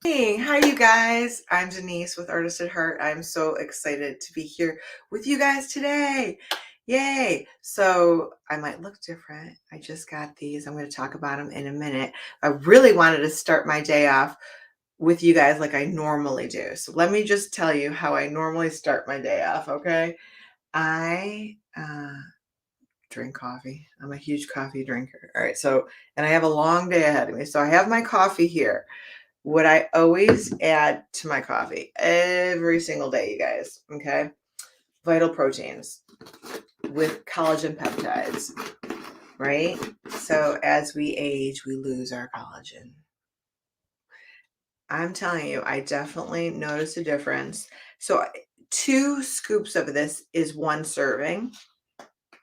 Hey, hi you guys. I'm Denise with Artist at Heart. I'm so excited to be here with you guys today. Yay. So I might look different. I just got these. I'm going to talk about them in a minute. I really wanted to start my day off with you guys like I normally do. So let me just tell you how I normally start my day off, okay? I drink coffee. I'm a huge coffee drinker. All right. So, and I have a long day ahead of me. So I have my coffee here. What I always add to my coffee every single day, you guys, okay? Vital proteins with collagen peptides, right? So as we age, we lose our collagen. I'm telling you, I definitely notice a difference. So 2 scoops of this is 1 serving.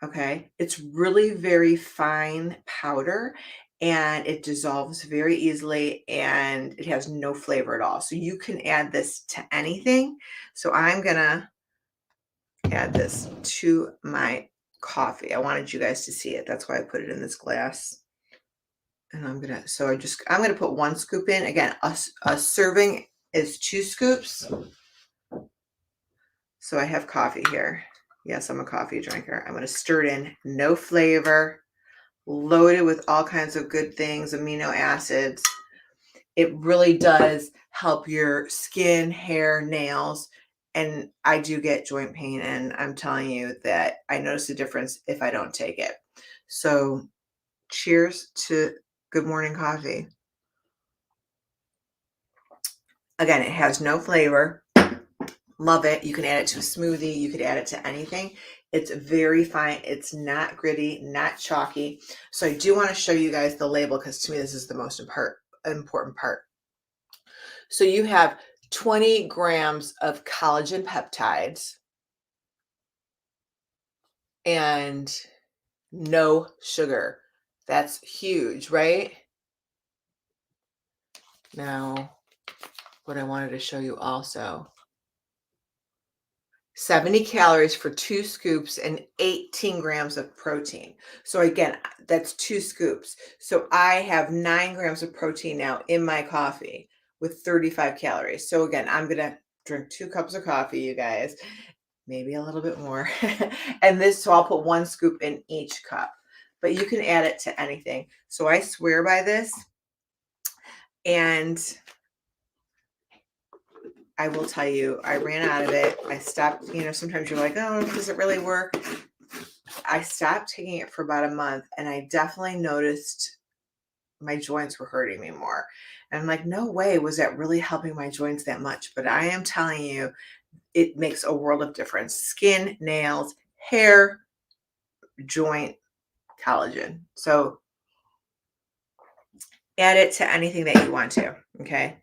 Okay, it's really very fine powder and it dissolves very easily and it has no flavor at all. So you can add this to anything. So I'm gonna add this to my coffee. I wanted you guys to see it. That's why I put it in this glass. And I'm gonna put 1 scoop in. Again, a serving is 2 scoops. So I have coffee here. Yes, I'm a coffee drinker. I'm gonna stir it in, no flavor. Loaded with all kinds of good things, amino acids. It really does help your skin, hair, nails. And I do get joint pain, and I'm telling you that I notice a difference if I don't take it. So cheers to good morning coffee. Again, it has no flavor. Love it. You can add it to a smoothie. You could add it to anything. It's very fine. It's not gritty, not chalky. So I do want to show you guys the label because to me this is the most important part. So you have 20 grams of collagen peptides and no sugar. That's huge, right? Now, what I wanted to show you also, 70 calories for 2 scoops and 18 grams of protein. So again, that's 2 scoops. So I have 9 grams of protein now in my coffee with 35 calories. So again, I'm going to drink 2 cups of coffee, you guys, maybe a little bit more. And so I'll put 1 scoop in each cup, but you can add it to anything. So I swear by this. And I will tell you, I ran out of it. I stopped, sometimes you're like, oh, does it really work? I stopped taking it for about a month and I definitely noticed my joints were hurting me more. And I'm like, no way was that really helping my joints that much. But I am telling you, it makes a world of difference. Skin, nails, hair, joint, collagen. So add it to anything that you want to, okay?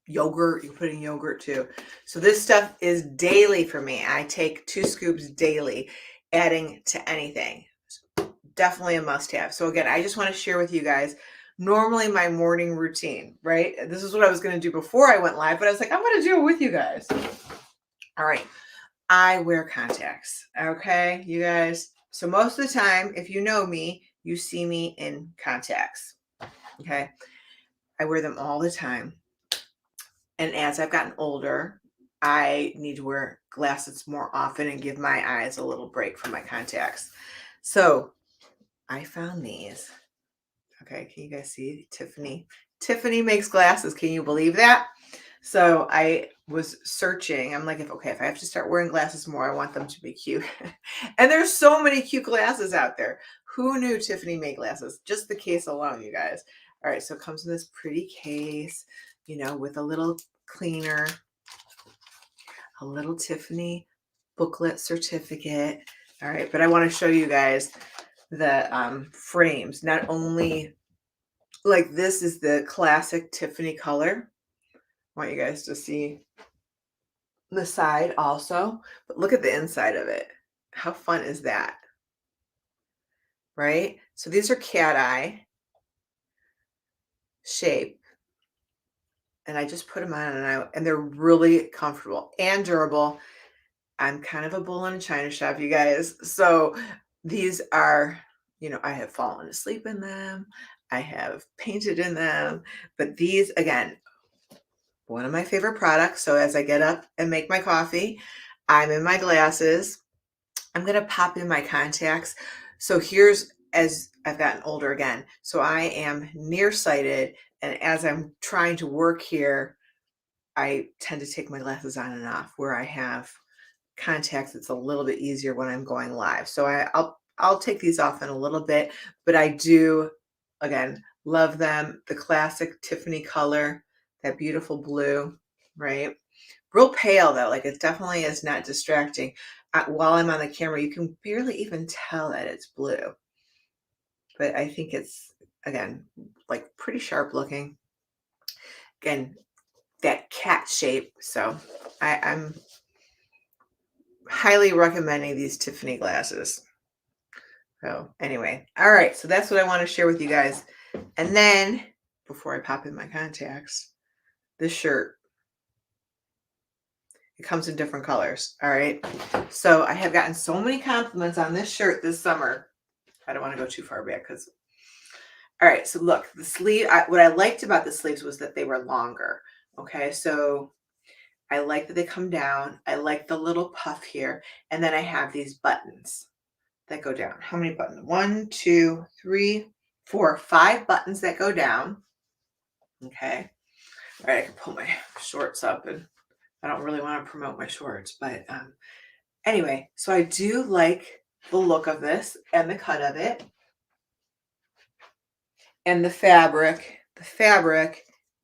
Yogurt, you put in yogurt too. So this stuff is daily for me. I take 2 scoops daily, adding to anything. Definitely a must have. So again, I just want to share with you guys normally my morning routine, right? This is what I was going to do before I went live, but I was like, I'm going to do it with you guys. All right. I wear contacts. Okay, you guys. So most of the time, if you know me, you see me in contacts. Okay. I wear them all the time. And as I've gotten older, I need to wear glasses more often and give my eyes a little break from my contacts. So I found these. Okay, can you guys see Tiffany? Tiffany makes glasses. Can you believe that? So I was searching. I'm like, if I have to start wearing glasses more, I want them to be cute. And there's so many cute glasses out there. Who knew Tiffany made glasses? Just the case alone, you guys. All right, so it comes in this pretty case, with a little cleaner, a little Tiffany booklet certificate. All right, but I want to show you guys the frames. Not only like this is the classic Tiffany color. I want you guys to see the side also, but look at the inside of it. How fun is that? Right? So these are cat eye shape. And I just put them on and they're really comfortable and durable. I'm kind of a bull in a china shop, you guys. So these are, I have fallen asleep in them. I have painted in them, but these, again, one of my favorite products. So as I get up and make my coffee, I'm in my glasses. I'm going to pop in my contacts. So here's, as I've gotten older again, so I am nearsighted. And as I'm trying to work here, I tend to take my glasses on and off. Where I have contacts, it's a little bit easier when I'm going live. So I'll take these off in a little bit, but I do, again, love them. The classic Tiffany color, that beautiful blue, right? Real pale though, like it definitely is not distracting. While I'm on the camera, you can barely even tell that it's blue. But I think it's, again, like pretty sharp looking. Again, that cat shape. So I'm highly recommending these Tiffany glasses. So anyway, all right. So that's what I want to share with you guys. And then before I pop in my contacts, this shirt, it comes in different colors. All right. So I have gotten so many compliments on this shirt this summer. I don't want to go too far back because, all right. So look, the sleeve, what I liked about the sleeves was that they were longer. Okay. So I like that they come down. I like the little puff here. And then I have these buttons that go down. How many buttons? 1, 2, 3, 4, 5 buttons that go down. Okay. All right. I can pull my shorts up, and I don't really want to promote my shorts, but anyway, so I do like the look of this and the cut of it. And the fabric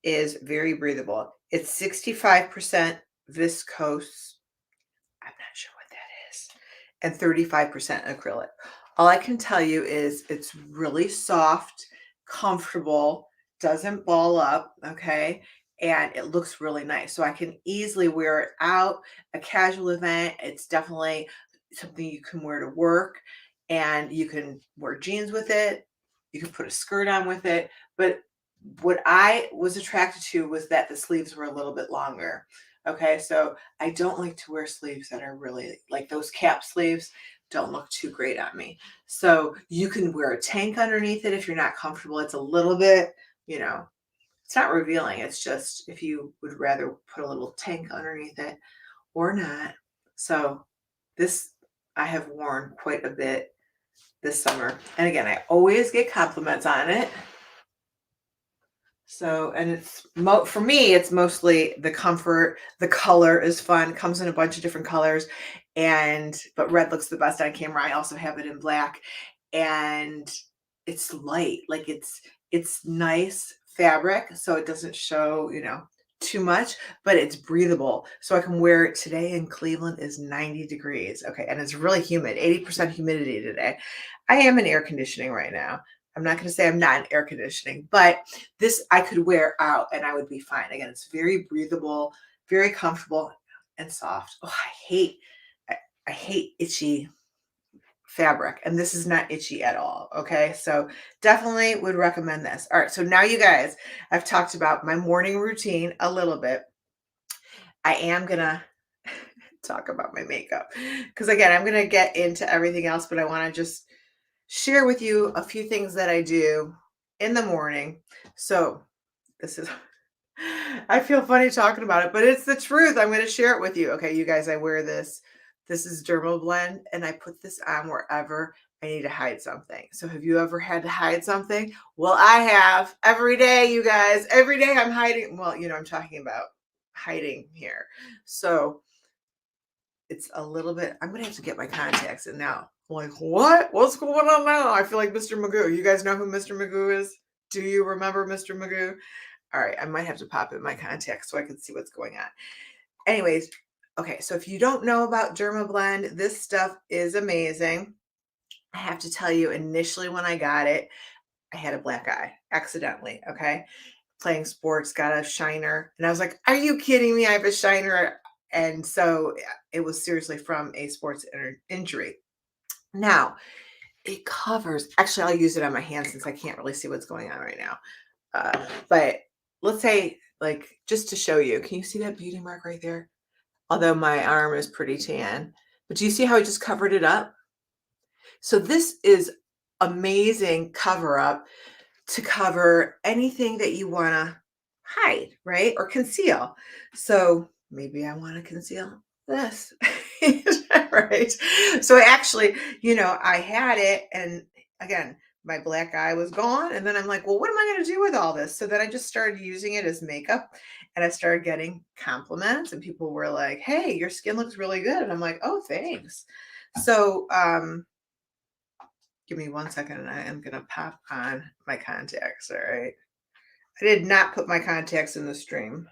is very breathable. It's 65% viscose. I'm not sure what that is. And 35% acrylic. All I can tell you is it's really soft, comfortable, doesn't ball up, okay? And it looks really nice. So I can easily wear it out, a casual event. It's definitely something you can wear to work, and you can wear jeans with it. You can put a skirt on with it. But what I was attracted to was that the sleeves were a little bit longer. Okay, so I don't like to wear sleeves that are really like those cap sleeves don't look too great on me. So you can wear a tank underneath it if you're not comfortable. It's a little bit, it's not revealing. It's just if you would rather put a little tank underneath it or not. So this I have worn quite a bit this summer. And again, I always get compliments on it. So, and it's for me, it's mostly the comfort. The color is fun. Comes in a bunch of different colors, but red looks the best on camera. I also have it in black, and it's light. Like it's nice fabric, so it doesn't show, too much, but it's breathable. So I can wear it today. In Cleveland is 90 degrees. Okay, and it's really humid, 80% humidity today. I am in air conditioning right now. I'm not going to say I'm not in air conditioning, but this I could wear out and I would be fine. Again, it's very breathable, very comfortable, and soft. Oh, I hate itchy fabric, and this is not itchy at all. Okay, so definitely would recommend this. All right, so now you guys, I've talked about my morning routine a little bit. I am gonna talk about my makeup because again, I'm gonna get into everything else, but I want to just share with you a few things that I do in the morning. So this is, I feel funny talking about it, but it's the truth. I'm going to share it with you. Okay, you guys, I wear this. This is Derma Blend, and I put this on wherever I need to hide something. So have you ever had to hide something? Well, I have every day, you guys. Every day I'm hiding. Well, I'm talking about hiding here. So it's a little bit, I'm going to have to get my contacts in now. I'm like, what? What's going on now? I feel like Mr. Magoo. You guys know who Mr. Magoo is? Do you remember Mr. Magoo? All right, I might have to pop in my contacts so I can see what's going on. Anyways, okay, so if you don't know about Dermablend, this stuff is amazing. I have to tell you, initially when I got it, I had a black eye accidentally, okay? Playing sports, got a shiner. And I was like, are you kidding me? I have a shiner. And so it was seriously from a sports injury. Now, it covers, actually, I'll use it on my hand since I can't really see what's going on right now. But let's say, like, just to show you, can you see that beauty mark right there? Although my arm is pretty tan. But do you see how I just covered it up? So this is amazing cover up to cover anything that you want to hide, right? Or conceal. So maybe I want to conceal this, right? So I actually, I had it, and again, my black eye was gone. And then I'm like, well, what am I going to do with all this? So then I just started using it as makeup, and I started getting compliments, and people were like, hey, your skin looks really good. And I'm like, oh, thanks. So, give me 1 second, and I am going to pop on my contacts. All right. I did not put my contacts in the stream,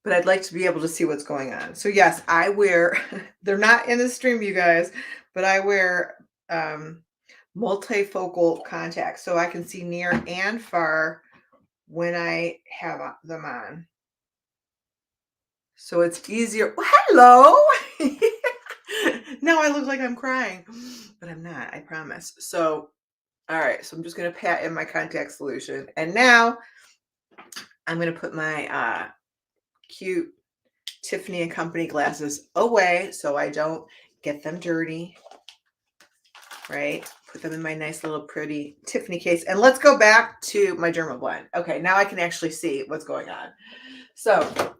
but I'd like to be able to see what's going on. So yes, I wear, they're not in the stream, you guys, but I wear multifocal contacts so I can see near and far when I have them on. So it's easier. Well, hello. Now I look like I'm crying, but I'm not, I promise. So, all right, so I'm just going to pat in my contact solution. And now I'm going to put my cute Tiffany and Company glasses away so I don't get them dirty, right? Put them in my nice little pretty Tiffany case. And let's go back to my Derma Blend. Okay, now I can actually see what's going on. So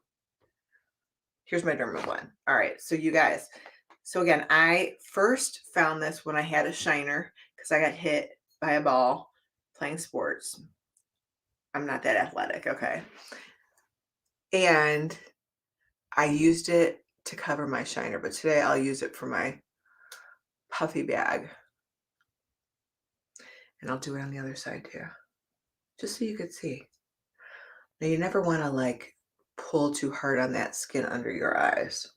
here's my Derma Blend. All right, so you guys, so again, I first found this when I had a shiner because I got hit by a ball playing sports. I'm not that athletic, okay? And I used it to cover my shiner, but today I'll use it for my puffy bag. And I'll do it on the other side too, just so you could see. Now you never want to like pull too hard on that skin under your eyes.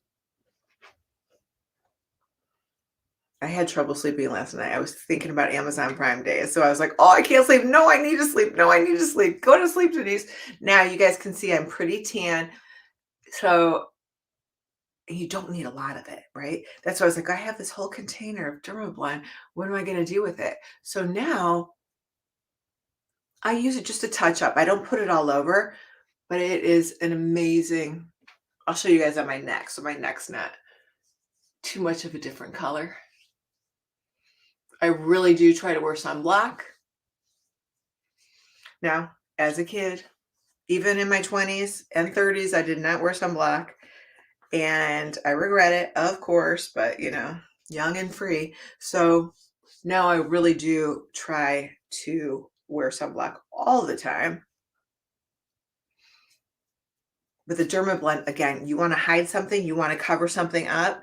I had trouble sleeping last night. I was thinking about Amazon Prime Day. So I was like, oh, I can't sleep. No, I need to sleep. No, I need to sleep. Go to sleep, Denyse. Now you guys can see I'm pretty tan. So you don't need a lot of it, right? That's why I was like, I have this whole container of Dermablend. What am I going to do with it? So now I use it just to touch up. I don't put it all over, but it is an amazing, I'll show you guys on my neck. So my neck's not too much of a different color. I really do try to wear sunblock. Now, as a kid, even in my 20s and 30s, I did not wear sunblock. And I regret it, of course, but young and free. So now I really do try to wear sunblock all the time. But the Dermablend, again, you want to hide something, you want to cover something up,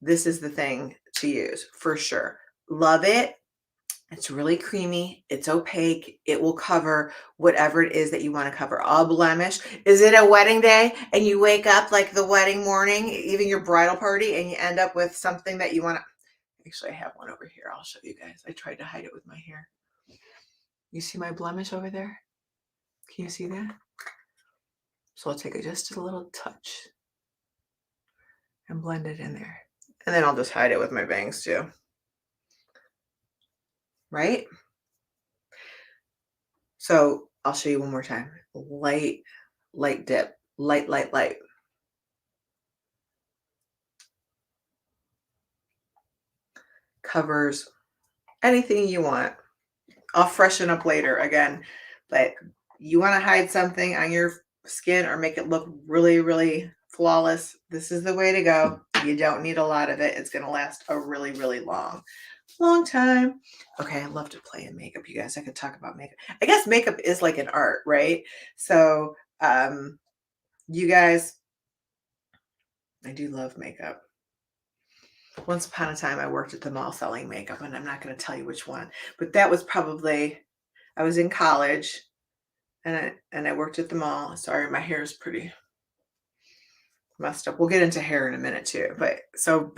this is the thing to use for sure. Love it. It's really creamy. It's opaque. It will cover whatever it is that you want to cover. All blemish. Is it a wedding day and you wake up like the wedding morning, even your bridal party, and you end up with something that you want to... Actually, I have one over here. I'll show you guys. I tried to hide it with my hair. You see my blemish over there? Can you see that? So I'll take it just a little touch and blend it in there. And then I'll just hide it with my bangs too. Right? So I'll show you one more time. Light dip. Light. Covers anything you want. I'll freshen up later again, but you want to hide something on your skin or make it look really, really flawless, this is the way to go. You don't need a lot of it. It's going to last a really, really long time. Okay, I love to play in makeup, you guys. I could talk about makeup. I guess makeup is like an art, right? So, you guys, I do love makeup. Once upon a time, I worked at the mall selling makeup, and I'm not going to tell you which one, but that was probably, I was in college, and I worked at the mall. Sorry, my hair is pretty messed up. We'll get into hair in a minute too. But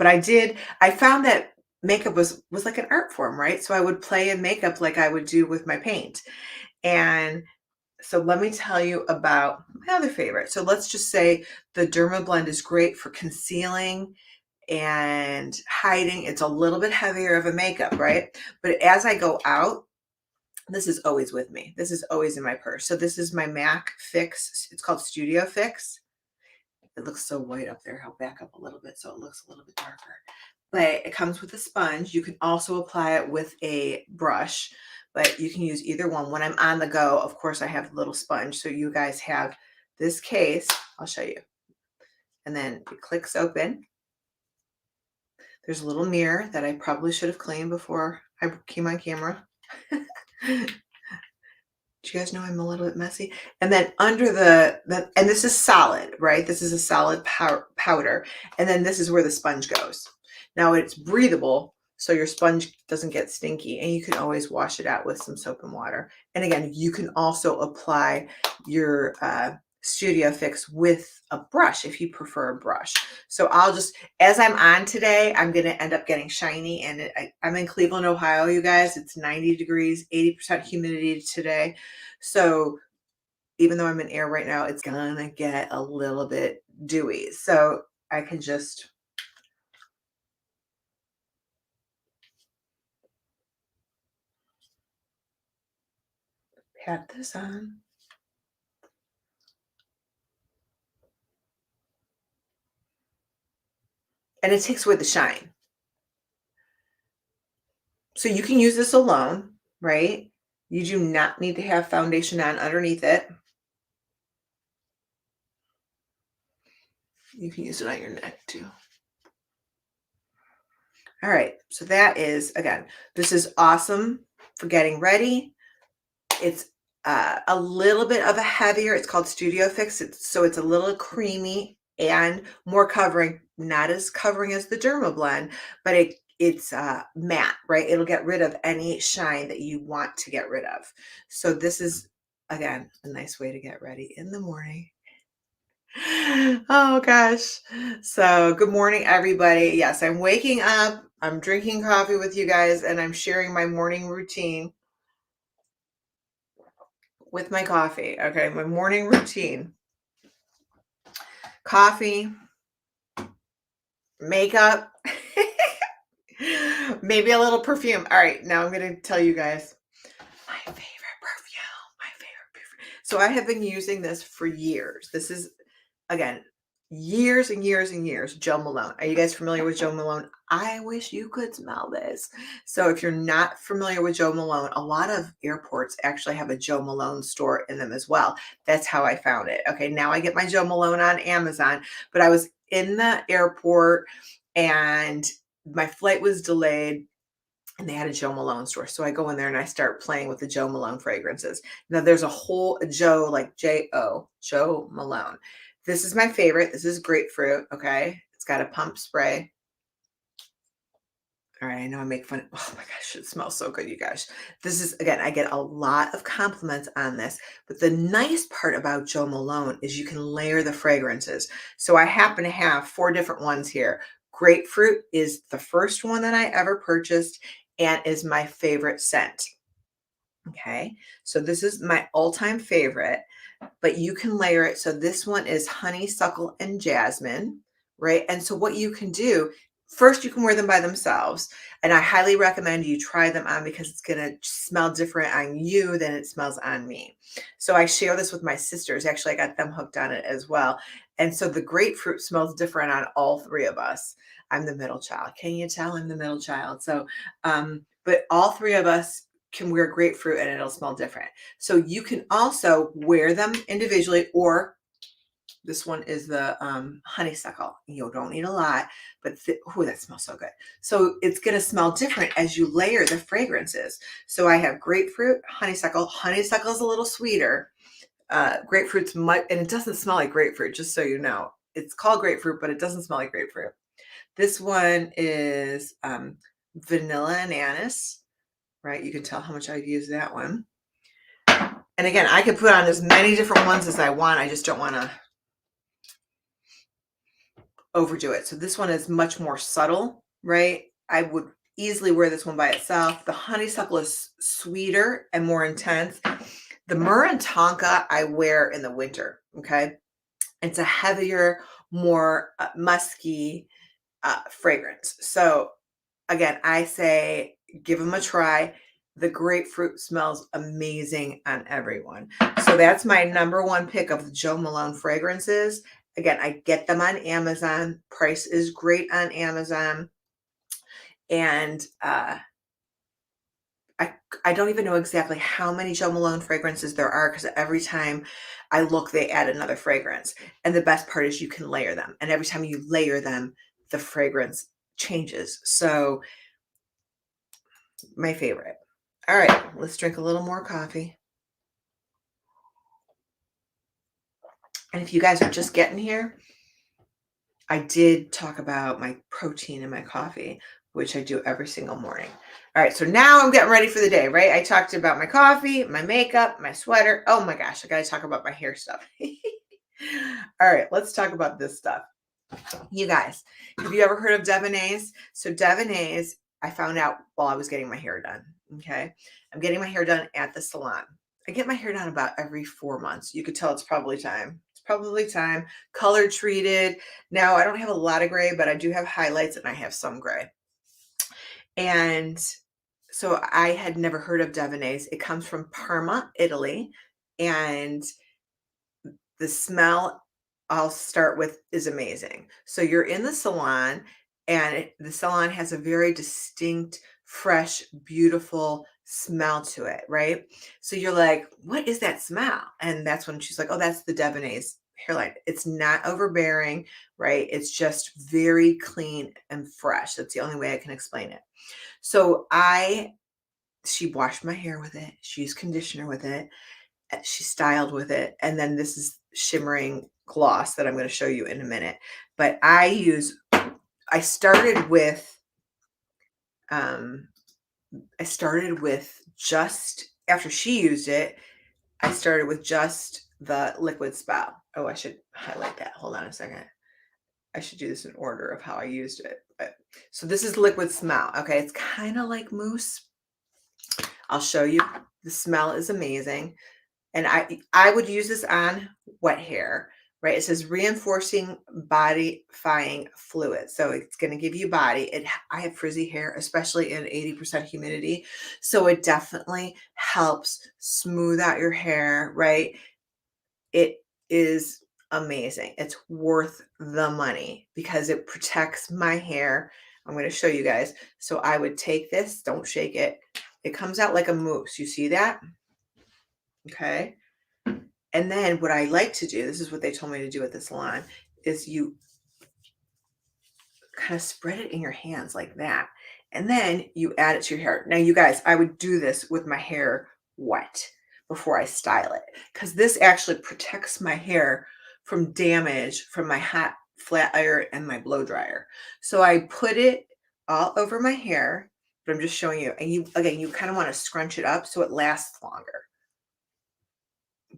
I found that makeup was like an art form, right? So I would play in makeup like I would do with my paint. And so let me tell you about my other favorite. So let's just say the Dermablend is great for concealing and hiding. It's a little bit heavier of a makeup, right? But as I go out, this is always with me. This is always in my purse. So this is my MAC Fix. It's called Studio Fix. It looks so white up there. I'll back up a little bit so it looks a little bit darker. But it comes with a sponge. You can also apply it with a brush. but you can use either one. When I'm on the go, of course, I have a little sponge. So you guys have this case. I'll show you. And then it clicks open. There's a little mirror that I probably should have cleaned before I came on camera. Do you guys know I'm a little bit messy? And then under and this is solid, right? This is a solid powder. And then this is where the sponge goes. Now it's breathable, so your sponge doesn't get stinky, and you can always wash it out with some soap and water. And again, you can also apply your Studio Fix with a brush if you prefer a brush. So I'll just, as I'm on today, I'm going to end up getting shiny. And I'm in Cleveland, Ohio, you guys. It's 90 degrees, 80% humidity today. So even though I'm in air right now, it's going to get a little bit dewy. So I can just pat this on. And it takes away the shine. So you can use this alone, right? You do not need to have foundation on underneath it. You can use it on your neck too. All right, so that is, again, this is awesome for getting ready. It's a little bit of a heavier, it's called Studio Fix, so it's a little creamy and more covering, not as covering as the Derma Blend, but it's matte, right? It'll get rid of any shine that you want to get rid of. So this is, again, a nice way to get ready in the morning. Oh gosh. So good morning, everybody. Yes, I'm waking up, I'm drinking coffee with you guys, and I'm sharing my morning routine with my coffee. Okay, my morning routine. Coffee, makeup, maybe a little perfume. All right, now I'm going to tell you guys my favorite perfume. So I have been using this for years. This is, again, years and years and years. Jo Malone. Are you guys familiar with Jo Malone? I wish you could smell this. So if you're not familiar with Jo Malone, a lot of airports actually have a Jo Malone store in them as well. That's how I found it. Okay, now I get my Jo Malone on Amazon, but I was in the airport and my flight was delayed and they had a Jo Malone store. So I go in there and I start playing with the Jo Malone fragrances. Now there's a whole Joe, like J-O, Jo Malone. This is my favorite. This is grapefruit. Okay. It's got a pump spray. All right. I know I make fun. Oh my gosh. It smells so good, you guys. This is, again, I get a lot of compliments on this, but the nice part about Jo Malone is you can layer the fragrances. So I happen to have 4 different ones here. Grapefruit is the first one that I ever purchased and is my favorite scent. Okay. So this is my all-time favorite, but you can layer it. So this one is honeysuckle and jasmine, right? And so what you can do, first you can wear them by themselves. And I highly recommend you try them on because it's going to smell different on you than it smells on me. So I share this with my sisters. Actually, I got them hooked on it as well. And so the grapefruit smells different on all 3 of us. I'm the middle child. Can you tell I'm the middle child? So, but all 3 of us can wear grapefruit and it'll smell different. So you can also wear them individually, or this one is the honeysuckle. You don't need a lot, but oh, that smells so good. So it's going to smell different as you layer the fragrances. So I have grapefruit, honeysuckle. Honeysuckle is a little sweeter. Grapefruit's and it doesn't smell like grapefruit, just so you know. It's called grapefruit, but it doesn't smell like grapefruit. This one is vanilla and anise. Right? You can tell how much I've used that one. And again, I could put on as many different ones as I want. I just don't want to overdo it. So this one is much more subtle, right? I would easily wear this one by itself. The honeysuckle is sweeter and more intense. The myrrh and tonka I wear in the winter, okay? It's a heavier, more musky fragrance. So again, I say give them a try. The grapefruit smells amazing on everyone. So that's my #1 pick of the Jo Malone fragrances. Again, I get them on Amazon. Price is great on Amazon. And I don't even know exactly how many Jo Malone fragrances there are because every time I look, they add another fragrance. And the best part is you can layer them. And every time you layer them, the fragrance changes. So my favorite. All right, let's drink a little more coffee. And if you guys are just getting here, I did talk about my protein in my coffee, which I do every single morning. All right, so now I'm getting ready for the day, right? I talked about my coffee, my makeup, my sweater. Oh my gosh, I gotta talk about my hair stuff. All right, let's talk about this stuff. You guys, have you ever heard of Denyse? So Denyse, I found out while I was getting my hair done, okay? I'm getting my hair done at the salon. I get my hair done about every 4 months. You could tell it's probably time. It's probably time. Color treated. Now, I don't have a lot of gray, but I do have highlights and I have some gray. And so I had never heard of Denyse. It comes from Parma, Italy. And the smell I'll start with is amazing. So you're in the salon and the salon has a very distinct, fresh, beautiful smell to it, right? So you're like, what is that smell? And that's when she's like, oh, that's the Denyse hairline. It's not overbearing, right? It's just very clean and fresh. That's the only way I can explain it. So she washed my hair with it. She used conditioner with it. She styled with it. And then this is shimmering gloss that I'm going to show you in a minute. But I started with just, after she used it, I started with just the liquid spout. Oh, I should highlight that. Hold on a second. I should do this in order of how I used it. So this is liquid smell. Okay. It's kind of like mousse. I'll show you. The smell is amazing. And I would use this on wet hair, right? It says reinforcing bodifying fluid. So it's going to give you body. I have frizzy hair, especially in 80% humidity. So it definitely helps smooth out your hair, right? It is amazing. It's worth the money because it protects my hair. I'm going to show you guys. So I would take this, don't shake it. It comes out like a mousse. You see that? Okay. And then what I like to do, this is what they told me to do at the salon, is you kind of spread it in your hands like that. And then you add it to your hair. Now, you guys, I would do this with my hair wet before I style it, because this actually protects my hair from damage from my hot flat iron and my blow dryer. So I put it all over my hair, but I'm just showing you. And you kind of want to scrunch it up so it lasts longer.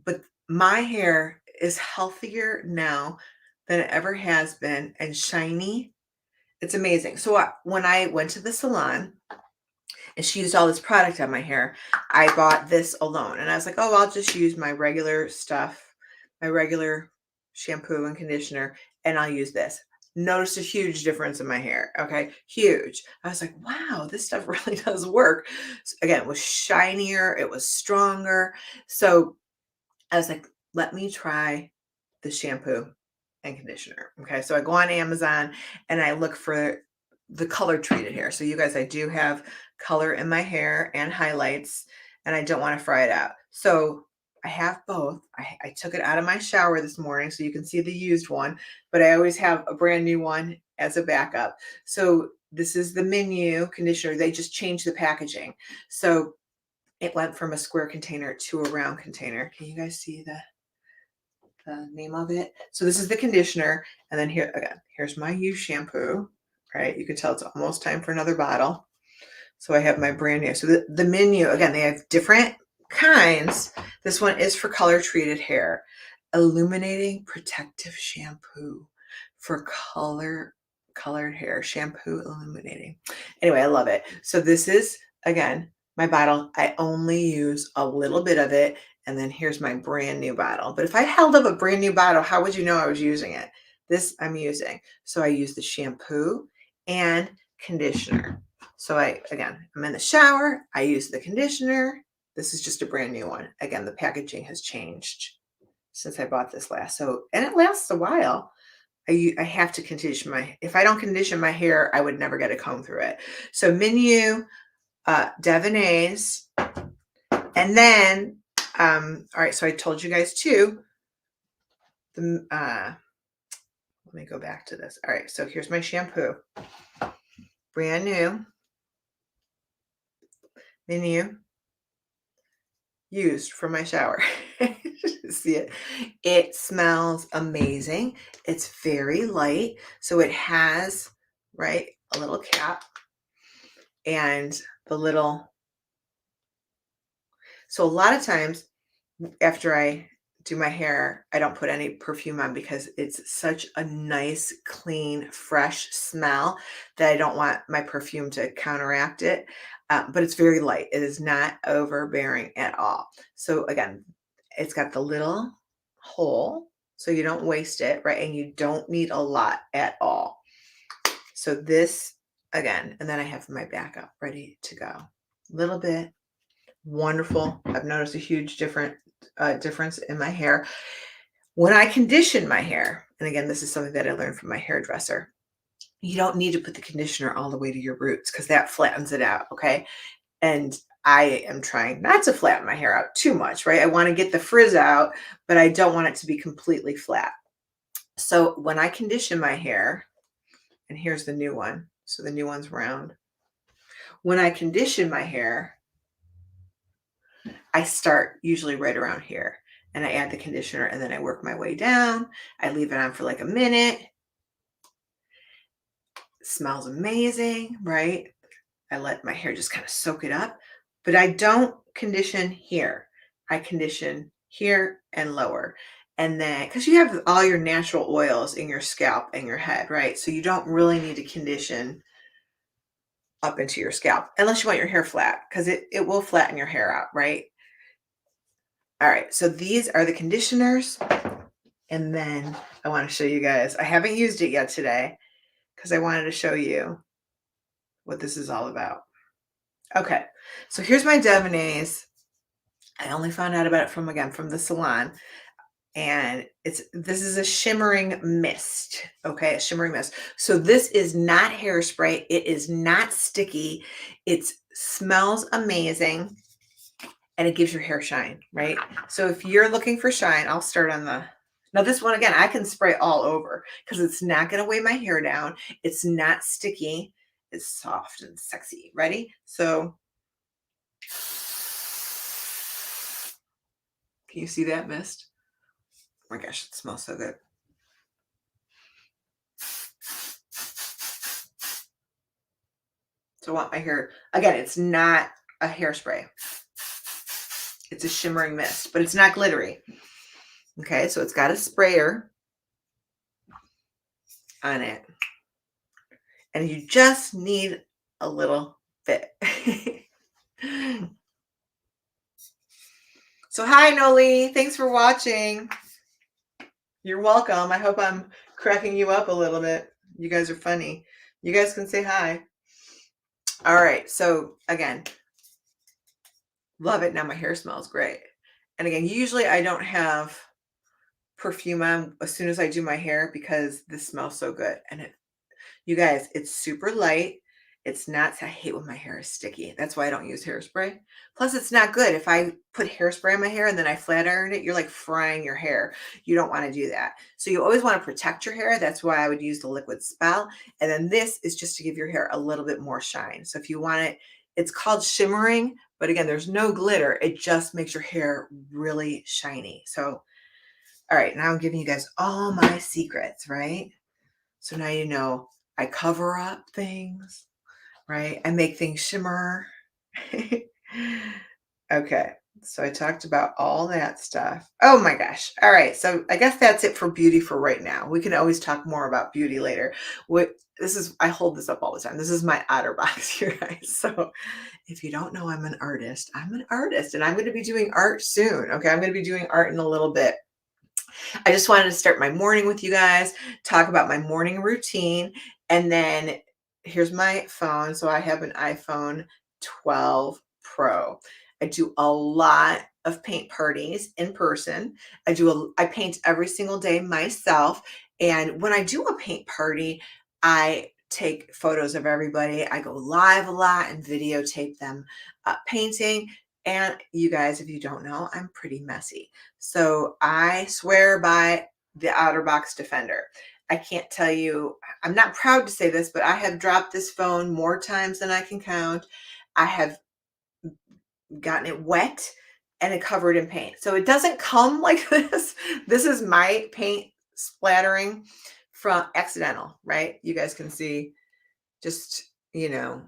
But my hair is healthier now than it ever has been and shiny. It's amazing. So when I went to the salon and she used all this product on my hair, I bought this alone. And I was like, oh, I'll just use my regular stuff, my regular shampoo and conditioner, and I'll use this. Noticed a huge difference in my hair. Okay, huge. I was like, wow, this stuff really does work. So again, it was shinier, it was stronger. So I was like, let me try the shampoo and conditioner. Okay. So I go on Amazon and I look for the color treated hair. So you guys, I do have color in my hair and highlights, and I don't want to fry it out. So I have both. I took it out of my shower this morning so you can see the used one, but I always have a brand new one as a backup. So this is the Menu conditioner. They just changed the packaging. So it went from a square container to a round container. Can you guys see the name of it? So this is the conditioner. And then here again, here's my used shampoo, right? You can tell it's almost time for another bottle. So I have my brand new. So the Menu, again, they have different kinds. This one is for color treated hair. Illuminating protective shampoo for colored hair. Shampoo illuminating. Anyway, I love it. So this is, again, my bottle. I only use a little bit of it. And then here's my brand new bottle. But if I held up a brand new bottle, how would you know I was using it? This I'm using. So I use the shampoo and conditioner. So I'm in the shower. I use the conditioner. This is just a brand new one. Again, the packaging has changed since I bought this last. And it lasts a while. I have to condition if I don't condition my hair, I would never get a comb through it. So Menu, Denyse, And then, all right, so I told you guys too, let me go back to this. All right, so here's my shampoo. Brand new, used for my shower. See it? It smells amazing. It's very light. So it has, right, a little cap and the little, so a lot of times after I do my hair, I don't put any perfume on because it's such a nice, clean, fresh smell that I don't want my perfume to counteract it. But it's very light. It is not overbearing at all. So again, it's got the little hole so you don't waste it, right? And you don't need a lot at all. So this again, and then I have my backup ready to go. A little bit. Wonderful. I've noticed a huge difference in my hair. When I condition my hair, and again, this is something that I learned from my hairdresser, you don't need to put the conditioner all the way to your roots because that flattens it out, okay? And I am trying not to flatten my hair out too much, right? I want to get the frizz out, but I don't want it to be completely flat. So when I condition my hair, and here's the new one. So the new one's round. When I condition my hair, I start usually right around here and I add the conditioner and then I work my way down. I leave it on for like a minute. It smells amazing, right? I let my hair just kind of soak it up, but I don't condition here. I condition here and lower. And then, because you have all your natural oils in your scalp and your head, right? So you don't really need to condition up into your scalp unless you want your hair flat, because it will flatten your hair out, right? All right, so these are the conditioners. And then I want to show you guys, I haven't used it yet today because I wanted to show you what this is all about. Okay, so here's my Denyse. I only found out about it from the salon. And this is a shimmering mist. Okay, a shimmering mist. So this is not hairspray. It is not sticky. It smells amazing. And it gives your hair shine, right? So if you're looking for shine, I'll start on now this one, again, I can spray all over because it's not going to weigh my hair down. It's not sticky. It's soft and sexy. Ready? So can you see that mist? Oh my gosh, it smells so good. So I want my hair, again, it's not a hairspray. It's a shimmering mist, but it's not glittery. Okay, so it's got a sprayer on it. And you just need a little bit. So hi, Noli. Thanks for watching. You're welcome. I hope I'm cracking you up a little bit. You guys are funny. You guys can say hi. All right, so again, love it. Now my hair smells great. And again, usually I don't have perfume on as soon as I do my hair because this smells so good. And you guys, it's super light. It's not, I hate when my hair is sticky. That's why I don't use hairspray. Plus, it's not good. If I put hairspray on my hair and then I flat iron it, you're like frying your hair. You don't want to do that. So you always want to protect your hair. That's why I would use the liquid spell. And then this is just to give your hair a little bit more shine. So if you want it, it's called shimmering, but again, there's no glitter. It just makes your hair really shiny. So, all right, now I'm giving you guys all my secrets, right? So now you know I cover up things, right? I make things shimmer. Okay, so I talked about all that stuff. Oh my gosh. All right, so I guess that's it for beauty for right now. We can always talk more about beauty later. I hold this up all the time. This is my Otterbox here, guys. So if you don't know, I'm an artist. I'm an artist and I'm going to be doing art soon. Okay, I'm going to be doing art in a little bit. I just wanted to start my morning with you guys, talk about my morning routine, and then here's my phone. So I have an iPhone 12 Pro. I do a lot of paint parties in person. I paint every single day myself. And when I do a paint party, I take photos of everybody. I go live a lot and videotape them painting. And you guys, if you don't know, I'm pretty messy. So I swear by the Otterbox Defender. I can't tell you, I'm not proud to say this, but I have dropped this phone more times than I can count. I have gotten it wet and it covered in paint. So it doesn't come like this. This is my paint splattering from accidental, right? You guys can see just, you know,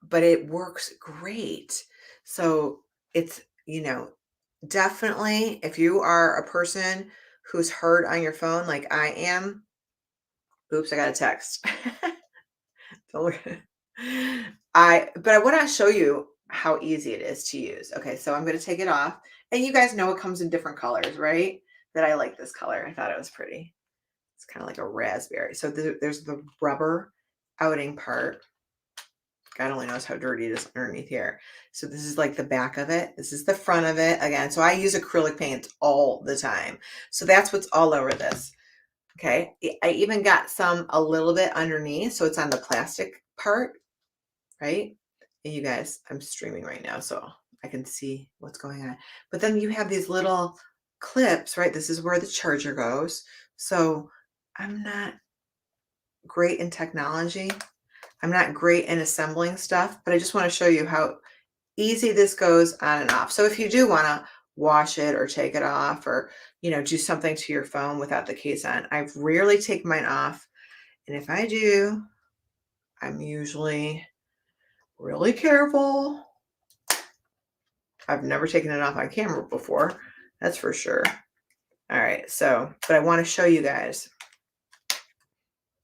but it works great. So it's, you know, definitely if you are a person who's hard on your phone like I am, oops, I got a text. Don't look at it. But I want to show you how easy it is to use. Okay, so I'm going to take it off. And you guys know it comes in different colors, right? That I like this color. I thought it was pretty. It's kind of like a raspberry. So there's the rubber outing part. God only knows how dirty it is underneath here. So this is like the back of it. This is the front of it. Again, so I use acrylic paints all the time. So that's what's all over this. Okay, I even got some a little bit underneath. So it's on the plastic part, right? And you guys, I'm streaming right now, so I can see what's going on. But then you have these little clips, right? This is where the charger goes. So I'm not great in technology. I'm not great in assembling stuff, but I just want to show you how easy this goes on and off. So if you do want to wash it or take it off or, you know, do something to your phone without the case on, I rarely take mine off. And if I do, I'm usually really careful. I've never taken it off on camera before, that's for sure. All right, so, but I want to show you guys.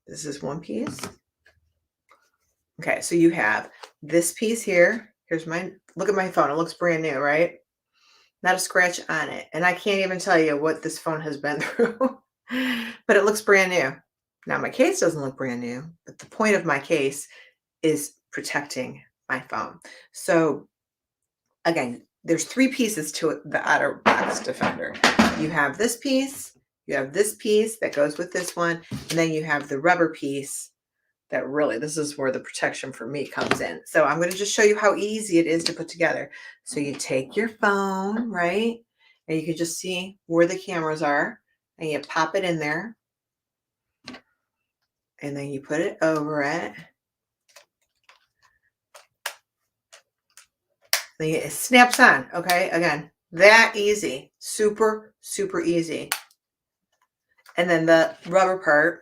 This is one piece. Okay, so you have this piece here. Here's mine. Look at my phone. It looks brand new, right? Not a scratch on it. And I can't even tell you what this phone has been through, but it looks brand new. Now my case doesn't look brand new, but the point of my case is protecting my phone. So again, there's three pieces to the Otterbox Defender. You have this piece, you have this piece that goes with this one, and then you have the rubber piece that really, this is where the protection for me comes in. So I'm going to just show you how easy it is to put together. So you take your phone, right? And you can just see where the cameras are, and you pop it in there. And then you put it over it. Then it snaps on, okay? Again, that easy. Super, super easy. And then the rubber part,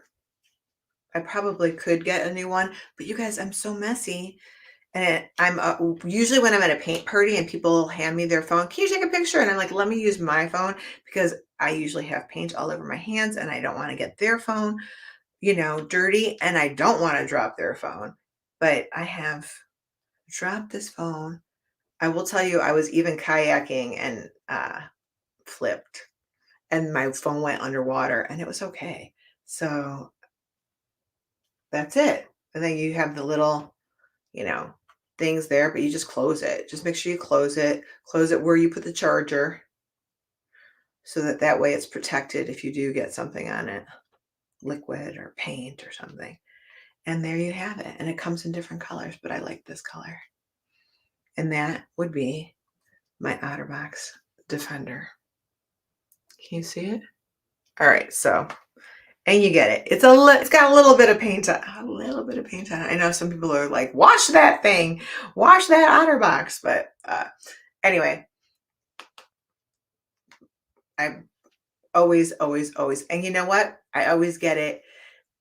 I probably could get a new one, but you guys, I'm so messy. And I'm usually when I'm at a paint party and people hand me their phone, can you take a picture? And I'm like, let me use my phone because I usually have paint all over my hands and I don't want to get their phone, you know, dirty, and I don't want to drop their phone. But I have dropped this phone. I will tell you, I was even kayaking and flipped and my phone went underwater and it was okay. So that's it. And then you have the little, you know, things there, but you just close it. Just make sure you close it where you put the charger so that way it's protected if you do get something on it, liquid or paint or something. And there you have it. And it comes in different colors, but I like this color. And that would be my Otterbox Defender. Can you see it? All right, so, and you get it. It's got a little bit of paint on it. I know some people are like, wash that thing, wash that Otterbox. But anyway, I always, and you know what? I always get it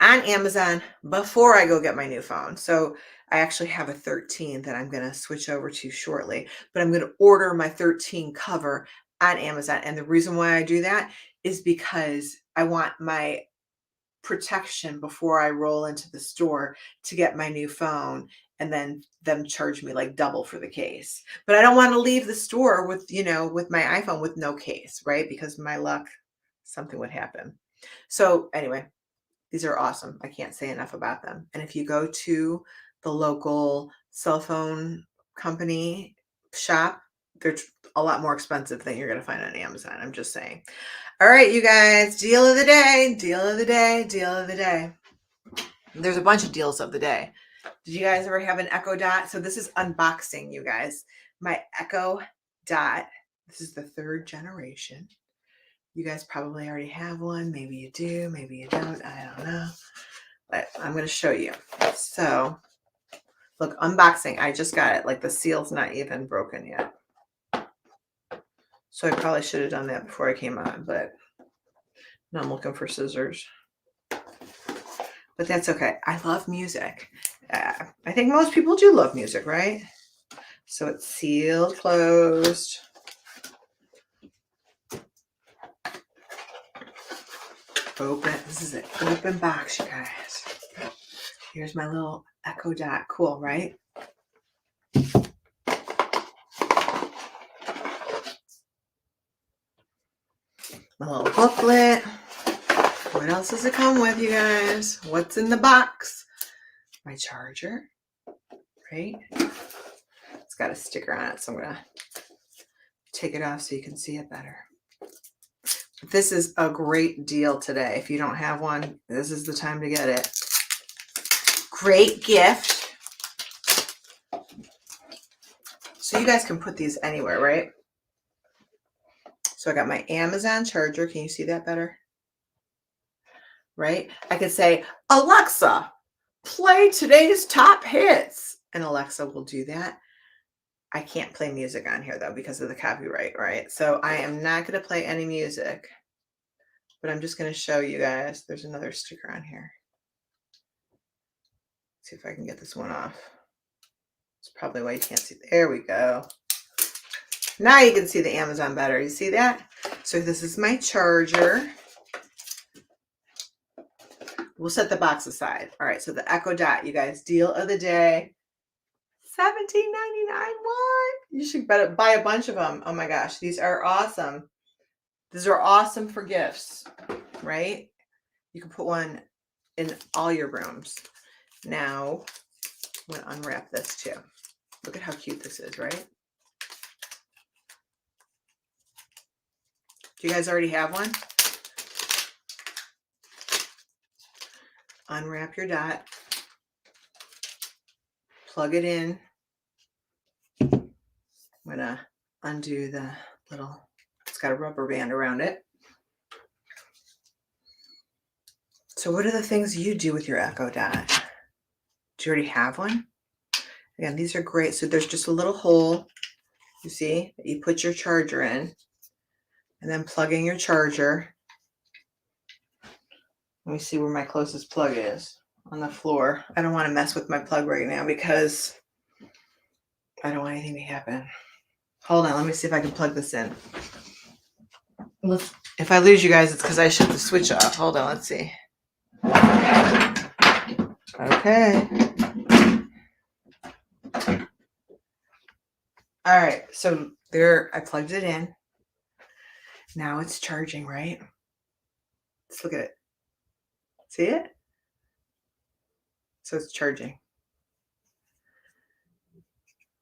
on Amazon before I go get my new phone. So I actually have a 13 that I'm going to switch over to shortly, but I'm going to order my 13 cover on Amazon. And the reason why I do that is because I want my protection before I roll into the store to get my new phone and then them charge me like double for the case. But I don't want to leave the store with, you know, with my iPhone with no case, right? Because my luck, something would happen. So anyway, these are awesome. I can't say enough about them. And if you go to the local cell phone company shop, they're a lot more expensive than you're going to find on Amazon. I'm just saying. All right, you guys, deal of the day. There's a bunch of deals of the day. Did you guys ever have an Echo Dot? So this is unboxing, you guys. My Echo dot. This is the 3rd generation. You guys probably already have one. Maybe you do, maybe you don't. I don't know. But I'm going to show you. So, look, unboxing. I just got it. Like the seal's not even broken yet. So I probably should have done that before I came on, but now I'm looking for scissors. But that's okay. I love music. I think most people do love music, right? So it's sealed, closed. Open. This is an open box, you guys. Here's my little Echo Dot. Cool, right? My little booklet. What else does it come with, you guys? What's in the box? My charger, right? It's got a sticker on it, so I'm going to take it off so you can see it better. This is a great deal today. If you don't have one, this is the time to get it. Great gift. So you guys can put these anywhere, right? So I got my Amazon charger. Can you see that better? Right? I could say, Alexa, play today's top hits. And Alexa will do that. I can't play music on here though because of the copyright, right? So I am not going to play any music, but I'm just going to show you guys. There's another sticker on here. Let's see if I can get this one off. It's probably why you can't see. There we go. Now you can see the Amazon better. You see that? So this is my charger. We'll set the box aside. All right, so the Echo Dot, you guys, deal of the day. $17.99. What? You should buy a bunch of them. Oh my gosh, these are awesome. These are awesome for gifts, right? You can put one in all your rooms. Now, I'm going to unwrap this too. Look at how cute this is, right? Do you guys already have one? Unwrap your dot. Plug it in. I'm going to undo the little, it's got a rubber band around it. So what are the things you do with your Echo Dot? Do you already have one? Again, these are great. So there's just a little hole, you see, that you put your charger in, and then plug in your charger. Let me see where my closest plug is. On the floor. I don't want to mess with my plug right now because I don't want anything to happen. Hold on, let me see if I can plug this in. If I lose you guys, it's because I shut the switch off. Hold on, let's see. Okay. All right, so there, I plugged it in. Now it's charging, right? Let's look at it. See it? So it's charging.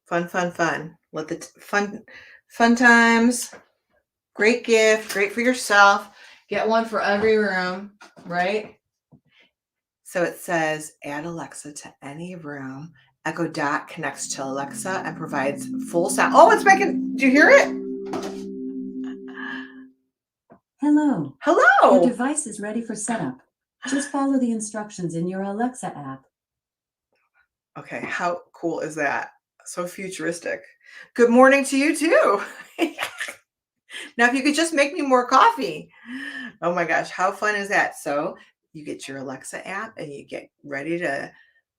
Fun, fun, fun. Let the fun times. Great gift, great for yourself. Get one for every room, right? So it says, add Alexa to any room. Echo Dot connects to Alexa and provides full sound. Oh, it's making, do you hear it? Hello. Hello. Your device is ready for setup. Just follow the instructions in your Alexa app. Okay, how cool is that? So futuristic. Good morning to you too. Now, if you could just make me more coffee. Oh my gosh, how fun is that? So you get your Alexa app and you get ready to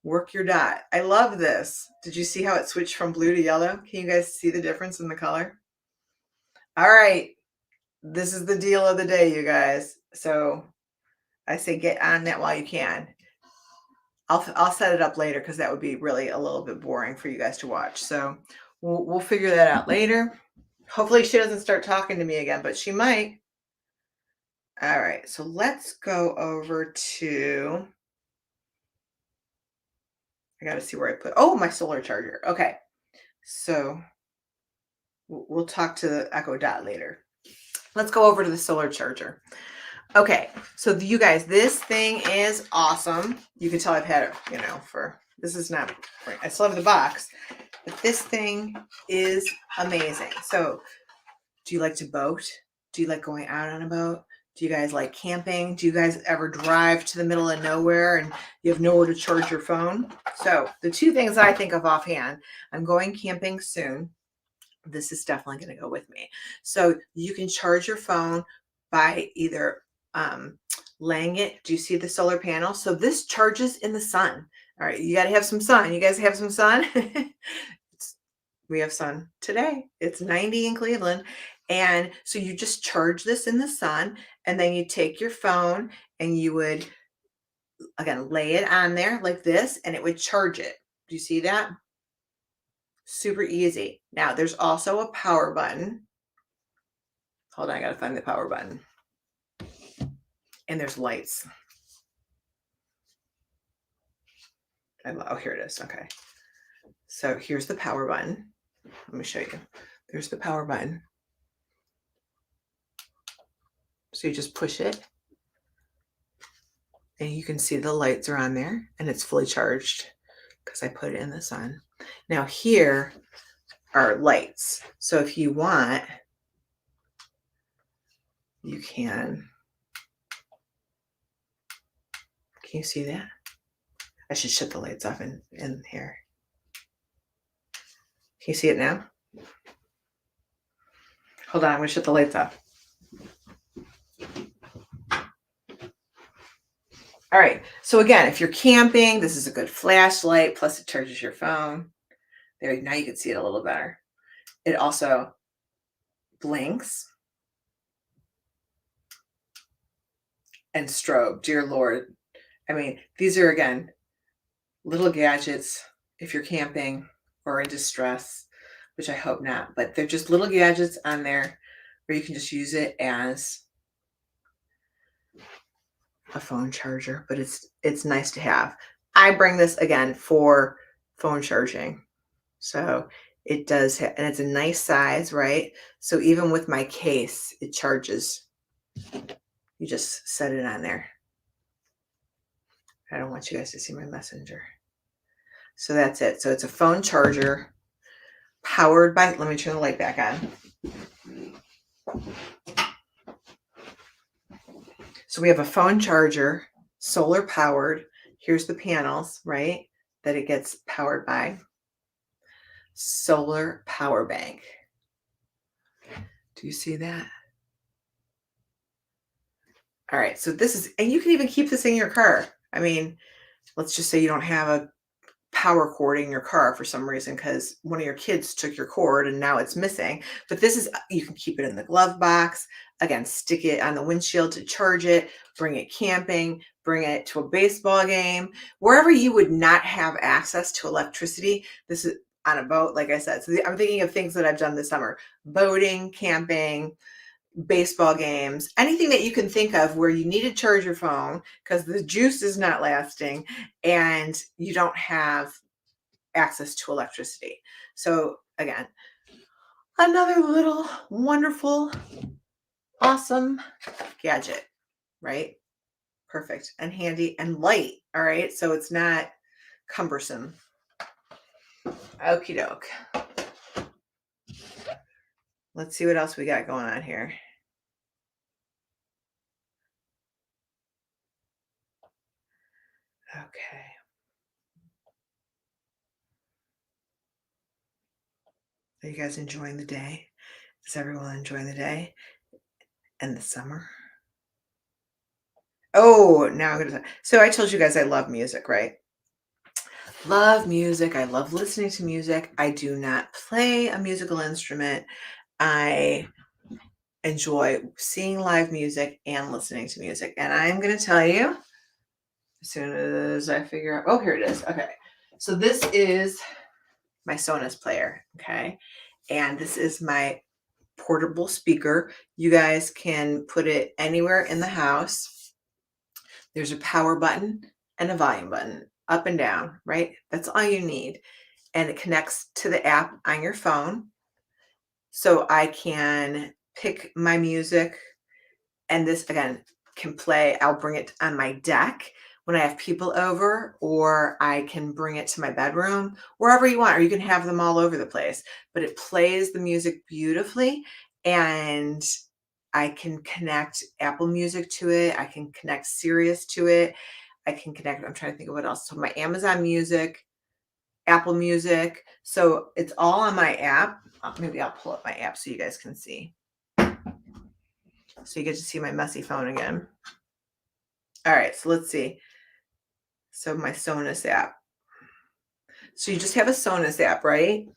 work your dot. I love this. Did you see how it switched from blue to yellow? Can you guys see the difference in the color? All right. This is the deal of the day, you guys. So I say get on that while you can. I'll set it up later because that would be really a little bit boring for you guys to watch. So we'll figure that out later. Hopefully she doesn't start talking to me again, but she might. All right, so let's go over to, I got to see where I put, oh, my solar charger. Okay, so we'll talk to the Echo Dot later. Let's go over to the solar charger. Okay, so you guys, this thing is awesome. You can tell I've had it, you know, this is not, I still have the box. but this thing is amazing. So do you like to boat? Do you like going out on a boat? Do you guys like camping? Do you guys ever drive to the middle of nowhere and you have nowhere to charge your phone? So the two things I think of offhand, I'm going camping soon. This is definitely going to go with me. So you can charge your phone by either laying it. Do you see the solar panel? So this charges in the sun. All right, you got to have some sun. You guys have some sun? We have sun today. It's 90 in Cleveland. And so you just charge this in the sun, and then you take your phone and you would, again, lay it on there like this, and it would charge it. Do you see that? Super easy. Now, there's also a power button. Hold on, I got to find the power button. And there's lights. Oh, here it is. Okay. So here's the power button. Let me show you. There's the power button. So you just push it and you can see the lights are on there and it's fully charged because I put it in the sun. Now here are lights. So if you want, you can you see that? I should shut the lights off in here. Can you see it now? Hold on, I'm gonna shut the lights off. All right, so again, if you're camping, this is a good flashlight, plus it charges your phone. There, now you can see it a little better. It also blinks and strobe, dear Lord. I mean, these are, again, little gadgets if you're camping or in distress, which I hope not, but they're just little gadgets on there where you can just use it as a phone charger, but it's nice to have. I bring this again for phone charging. So it does, and it's a nice size, right? So even with my case, it charges. You just set it on there. I don't want you guys to see my messenger. So that's it. So it's a phone charger powered by, let me turn the light back on. So we have a phone charger, solar powered. Here's the panels, right? That it gets powered by. Solar power bank. Do you see that? All right, so this is, and you can even keep this in your car. I mean, let's just say you don't have a power cord in your car for some reason because one of your kids took your cord and now it's missing. But this is, you can keep it in the glove box. Again, stick it on the windshield to charge it, bring it camping, bring it to a baseball game, wherever you would not have access to electricity. This is on a boat, like I said. So I'm thinking of things that I've done this summer: boating, camping, baseball games, anything that you can think of where you need to charge your phone because the juice is not lasting and you don't have access to electricity. So again, another little wonderful, awesome gadget, right? Perfect and handy and light. All right. So it's not cumbersome. Okie doke. Let's see what else we got going on here. Okay. Are you guys enjoying the day? Is everyone enjoying the day and the summer? Oh, now I'm gonna. So I told you guys I love music, right? Love music. I love listening to music. I do not play a musical instrument. I enjoy seeing live music and listening to music. And I'm going to tell you as soon as I figure out. Oh, here it is. Okay. So this is my Sonos player. Okay. And this is my portable speaker. You guys can put it anywhere in the house. There's a power button and a volume button, up and down, right? That's all you need. And it connects to the app on your phone. So I can pick my music, and this again can play. I'll bring it on my deck when I have people over, or I can bring it to my bedroom, wherever you want, or you can have them all over the place. But it plays the music beautifully, and I can connect Apple Music to it. I can connect Sirius to it. I can connect, I'm trying to think of what else. So my Amazon Music, Apple Music. So it's all on my app. Maybe I'll pull up my app so you guys can see. So you get to see my messy phone again. All right, so let's see. So my Sonus app. So you just have a Sonus app, right?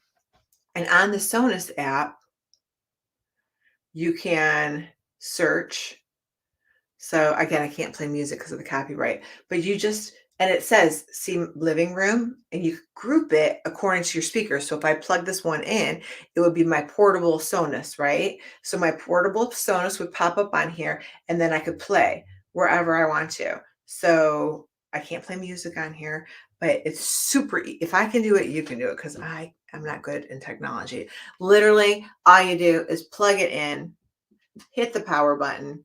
And on the Sonus app, you can search. So again, I can't play music because of the copyright, but you just, and it says see living room, and you group it according to your speaker. So if I plug this one in, it would be my portable Sonus, right? So my portable Sonus would pop up on here, and then I could play wherever I want to. So I can't play music on here, but it's super, if I can do it, you can do it, because I am not good in technology. Literally, all you do is plug it in, hit the power button.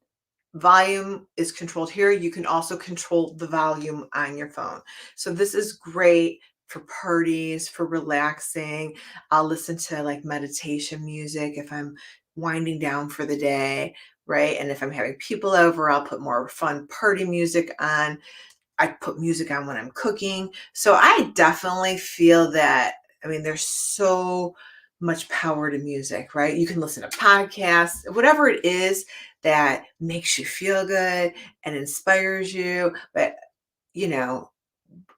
Volume is controlled here. You can also control the volume on your phone. So this is great for parties, for relaxing. I'll listen to like meditation music if I'm winding down for the day, right? And if I'm having people over, I'll put more fun party music on. I put music on when I'm cooking. So I definitely feel that, I mean, there's so much power to music, right? You can listen to podcasts, whatever it is that makes you feel good and inspires you. But, you know,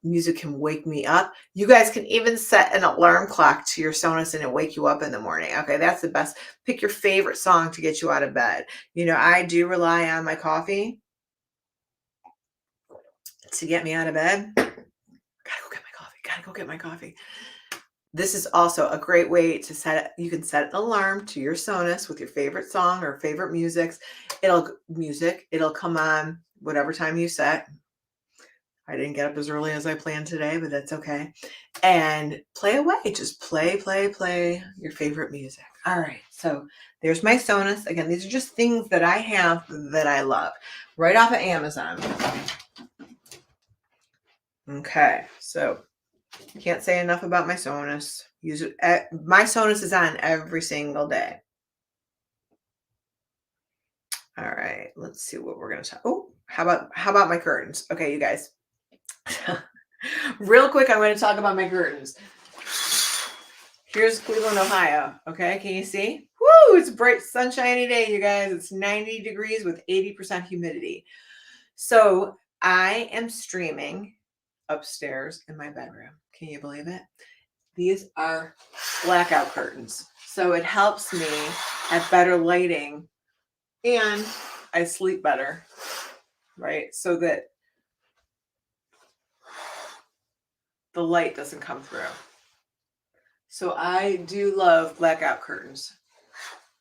music can wake me up. You guys can even set an alarm clock to your Sonus and it'll wake you up in the morning. Okay, that's the best. Pick your favorite song to get you out of bed. You know, I do rely on my coffee to get me out of bed. Gotta go get my coffee. Gotta go get my coffee. This is also a great way to set it. You can set an alarm to your Sonus with your favorite song or favorite music. It'll come on whatever time you set. I didn't get up as early as I planned today, but that's okay. And play away. Just play your favorite music. All right. So there's my Sonus. Again, these are just things that I have that I love right off of Amazon. Okay. So can't say enough about my Sonus. Use it. My Sonus is on every single day. All right, let's see what we're gonna talk. Oh, how about my curtains? Okay, you guys. Real quick, I'm going to talk about my curtains. Here's Cleveland, Ohio. Okay, can you see? Woo! It's a bright, sunshiny day, you guys. It's 90 degrees with 80% humidity. So I am streaming upstairs in my bedroom. Can you believe it? These are blackout curtains. So it helps me have better lighting and I sleep better, right? So that the light doesn't come through. So I do love blackout curtains.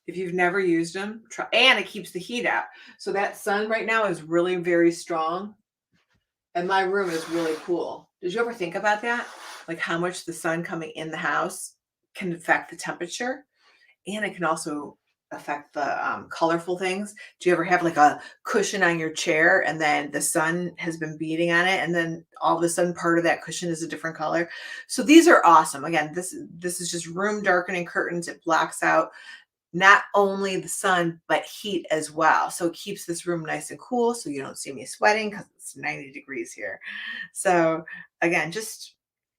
If you've never used them, try, and it keeps the heat out. So that sun right now is really very strong and my room is really cool. Did you ever think about that? Like how much the sun coming in the house can affect the temperature, and it can also affect the colorful things. Do you ever have like a cushion on your chair and then the sun has been beating on it and then all of a sudden part of that cushion is a different color? So these are awesome. Again, this is just room darkening curtains. It blocks out not only the sun, but heat as well. So it keeps this room nice and cool so you don't see me sweating because it's 90 degrees here. So again, just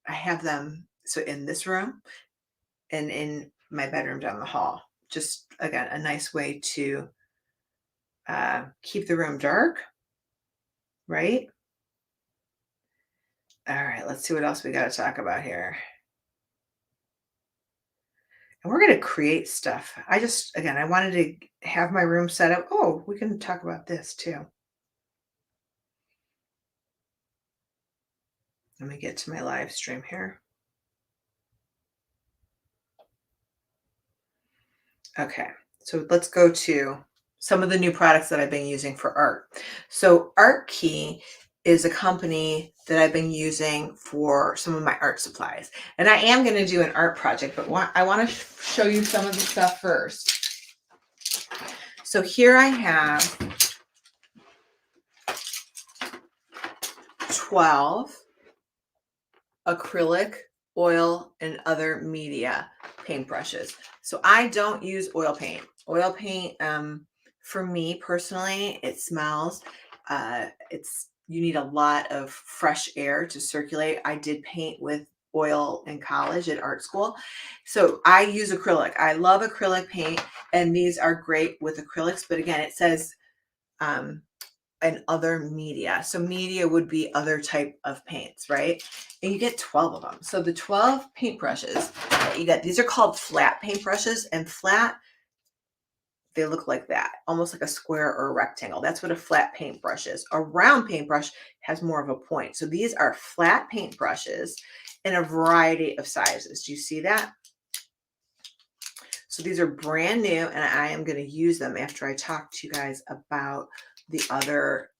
I have them so in this room and in my bedroom down the hall. Just again, a nice way to keep the room dark, right? All right, let's see what else we got to talk about here. And we're going to create stuff. Again, I wanted to have my room set up. Oh, we can talk about this too. Let me get to my live stream here. Okay, so let's go to some of the new products that I've been using for art. So Art Key is a company that I've been using for some of my art supplies. And I am going to do an art project, but I want to show you some of the stuff first. So here I have 12 acrylic, oil, and other media paintbrushes. So I don't use oil paint. Oil paint, for me personally, it smells. You need a lot of fresh air to circulate. I did paint with oil in college at art school. So I use acrylic. I love acrylic paint, and these are great with acrylics. But again, it says and other media. So media would be other type of paints, right? And you get 12 of them. So the 12 paintbrushes that you get, these are called flat paintbrushes, and flat, they look like that, almost like a square or a rectangle. That's what a flat paintbrush is. A round paintbrush has more of a point. So these are flat paintbrushes in a variety of sizes. Do you see that? So these are brand new, and I am going to use them after I talk to you guys about the other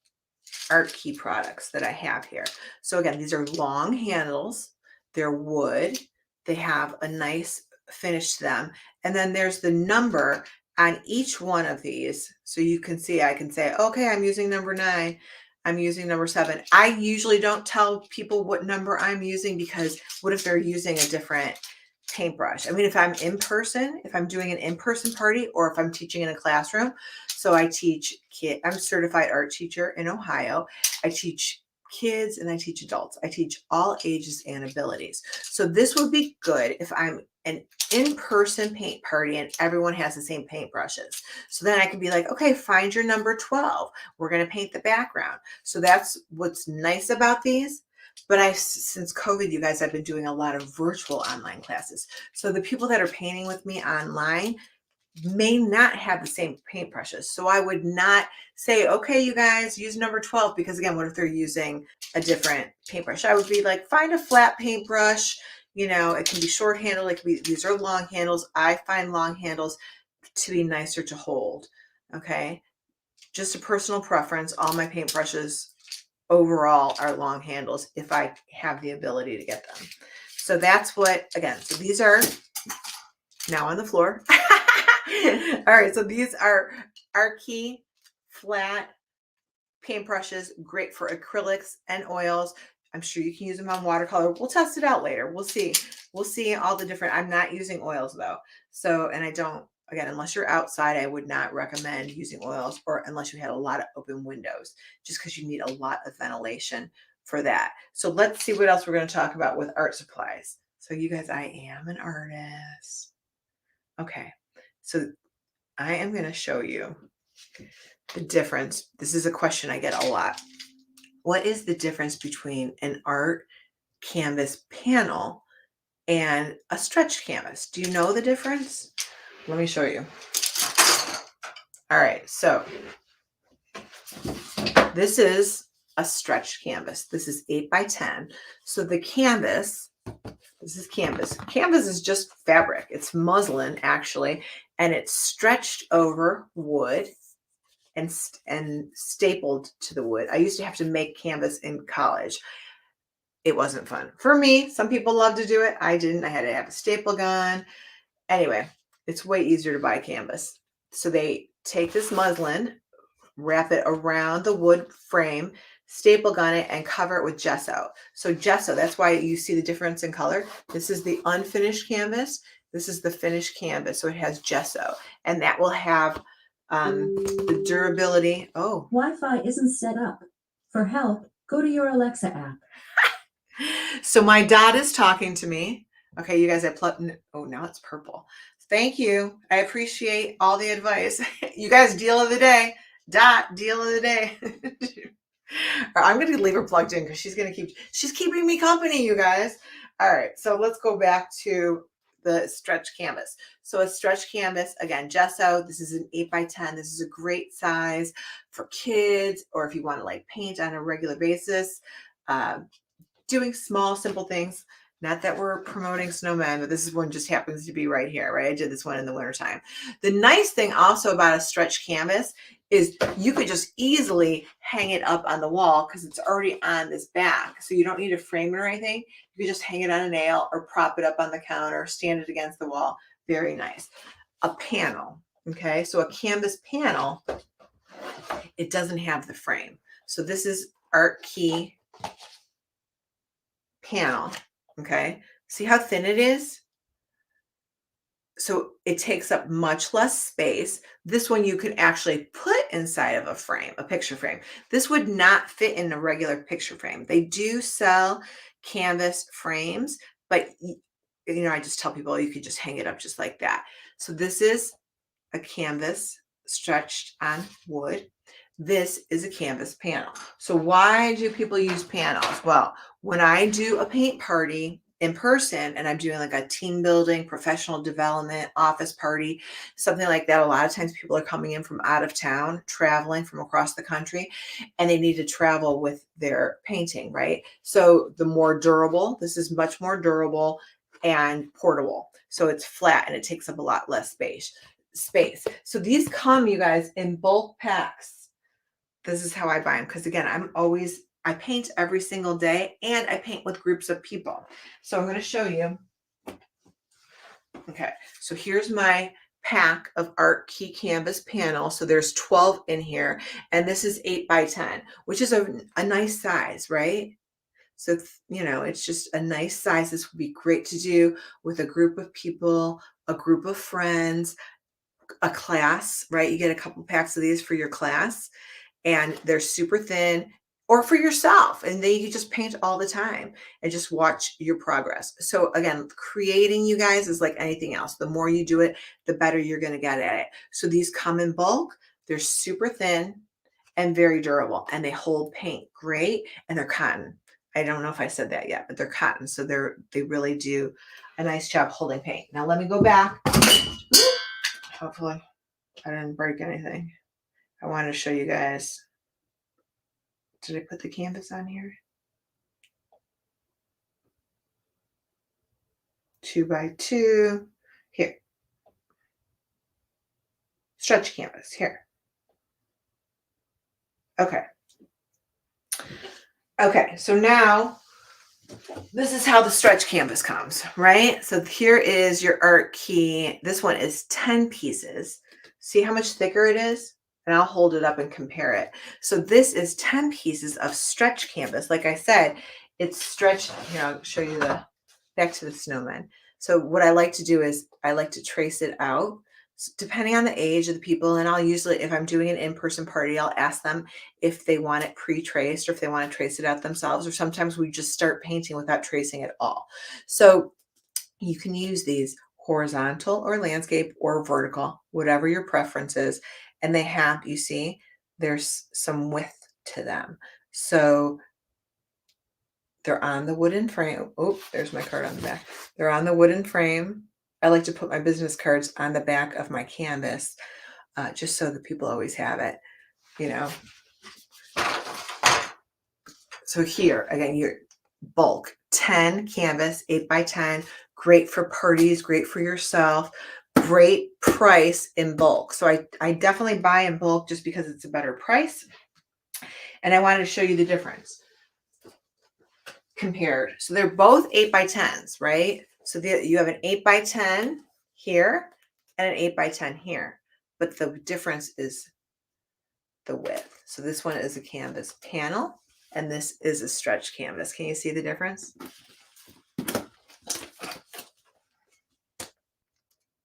Art Key products that I have here. So again, these are long handles. They're wood. They have a nice finish to them. And then there's the number on each one of these. So you can see, I can say, okay, I'm using number 9. I'm using number 7. I usually don't tell people what number I'm using, because what if they're using a different paintbrush? I mean, if I'm in person, if I'm doing an in-person party, or if I'm teaching in a classroom. So I teach kids. I'm a certified art teacher in Ohio. I teach kids and I teach adults. I teach all ages and abilities. So this would be good if I'm an in-person paint party and everyone has the same paintbrushes. So then I can be like, okay, find your number 12. We're going to paint the background. So that's what's nice about these. But since COVID, you guys, I've been doing a lot of virtual online classes. So the people that are painting with me online may not have the same paintbrushes. So I would not say, okay, you guys use number 12, because again, what if they're using a different paintbrush? I would be like, find a flat paintbrush. You know, it can be short handle. It can be, these are long handles. I find long handles to be nicer to hold. Okay. Just a personal preference. All my paintbrushes overall are long handles if I have the ability to get them. So that's what, again, so these are now on the floor. All right, so these are Art Key flat paintbrushes, great for acrylics and oils. I'm sure you can use them on watercolor. We'll test it out later. We'll see. We'll see all the different, I'm not using oils though. So, and I don't, again, unless you're outside, I would not recommend using oils, or unless you had a lot of open windows, just because you need a lot of ventilation for that. So let's see what else we're going to talk about with art supplies. So you guys, I am an artist. Okay. So I am going to show you the difference. This is a question I get a lot. What is the difference between an art canvas panel and a stretched canvas? Do you know the difference? Let me show you. All right, so this is a stretched canvas. This is 8 by 10. So the canvas, this is canvas. Canvas is just fabric. It's muslin actually, and it's stretched over wood and stapled to the wood. I used to have to make canvas in college. It wasn't fun for me. Some people love to do it. I didn't. I had to have a staple gun. Anyway, it's way easier to buy canvas. So they take this muslin, wrap it around the wood frame, staple gun it, and cover it with gesso. So gesso, that's why you see the difference in color. This is the unfinished canvas. This is the finished canvas. So it has gesso, and that will have the durability. Oh, Wi-Fi isn't set up. For help, go to your Alexa app. So my dot is talking to me. Okay, you guys, I plugged. Oh, now it's purple. Thank you. I appreciate all the advice. You guys, deal of the day. Dot, deal of the day. I'm going to leave her plugged in because she's keeping me company, you guys. All right, so let's go back to the stretch canvas. So a stretch canvas, again, gesso. This is an 8 by 10. This is a great size for kids, or if you want to like paint on a regular basis. Doing small, simple things. Not that we're promoting snowmen, but this is one just happens to be right here, right? I did this one in the wintertime. The nice thing also about a stretch canvas is you could just easily hang it up on the wall because it's already on this back. So you don't need to frame it or anything. You can just hang it on a nail or prop it up on the counter, stand it against the wall. Very nice. A panel, okay? So a canvas panel, it doesn't have the frame. So this is Art Key panel, okay? See how thin it is? So it takes up much less space. This one you can actually put inside of a frame, a picture frame. This would not fit in a regular picture frame. They do sell canvas frames, but I just tell people you could just hang it up just like that. So this is a canvas stretched on wood. This is a canvas panel. So why do people use panels? Well, when I do a paint party in person and I'm doing like a team building, professional development, office party, something like that, a lot of times people are coming in from out of town, traveling from across the country, and they need to travel with their painting, right? So the more durable, this is much more durable and portable. So it's flat and it takes up a lot less space. So these come, you guys, in bulk packs. This is how I buy them because, again, I paint every single day and I paint with groups of people. So I'm going to show you. Okay, so here's my pack of Art Key Canvas panels. So there's 12 in here, and this is 8 by 10, which is a nice size, right? So, it's just a nice size. This would be great to do with a group of people, a group of friends, a class, right? You get a couple packs of these for your class, and they're super thin, or for yourself, and then you can just paint all the time and just watch your progress. So again, creating, you guys, is like anything else. The more you do it, the better you're going to get at it. So these come in bulk. They're super thin and very durable, and they hold paint great, and they're cotton. I don't know if I said that yet, but they're cotton, so they really do a nice job holding paint. Now let me go back. Hopefully I didn't break anything. I wanted to show you guys. Did I put the canvas on here? 2 by 2. Here. Stretch canvas. Here. Okay. Okay, so now this is how the stretch canvas comes, right? So here is your Art Key. This one is 10 pieces. See how much thicker it is? And I'll hold it up and compare it. So this is 10 pieces of stretch canvas. Like I said, it's stretched. Here, I'll show you back to the snowman. So what I like to do is I like to trace it out, depending on the age of the people. And I'll usually, if I'm doing an in-person party, I'll ask them if they want it pre-traced or if they want to trace it out themselves. Or sometimes we just start painting without tracing at all. So you can use these horizontal or landscape or vertical, whatever your preference is. And they have, you see, there's some width to them. So they're on the wooden frame. Oh, there's my card on the back. They're on the wooden frame. I like to put my business cards on the back of my canvas, just so that people always have it, So here, again, your bulk, 10 canvas, 8 by 10, great for parties, great for yourself, great price in bulk. So I definitely buy in bulk just because it's a better price. And I wanted to show you the difference compared. So they're both 8 by 10s, right? So you have an 8 by 10 here and an 8 by 10 here, but the difference is the width. So this one is a canvas panel and this is a stretch canvas. Can you see the difference?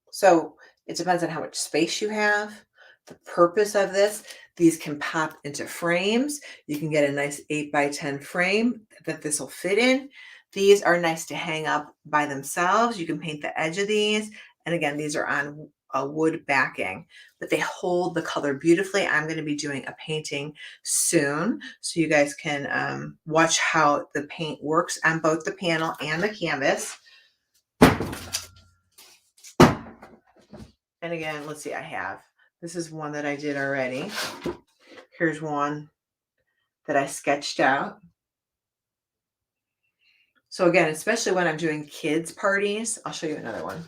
So it depends on how much space you have, the purpose of this. These can pop into frames. You can get a nice 8 by 10 frame that this will fit in. These are nice to hang up by themselves. You can paint the edge of these. And again, these are on a wood backing, but they hold the color beautifully. I'm going to be doing a painting soon, so you guys can watch how the paint works on both the panel and the canvas. And again, let's see, this is one that I did already. Here's one that I sketched out. So again, especially when I'm doing kids parties, I'll show you another one.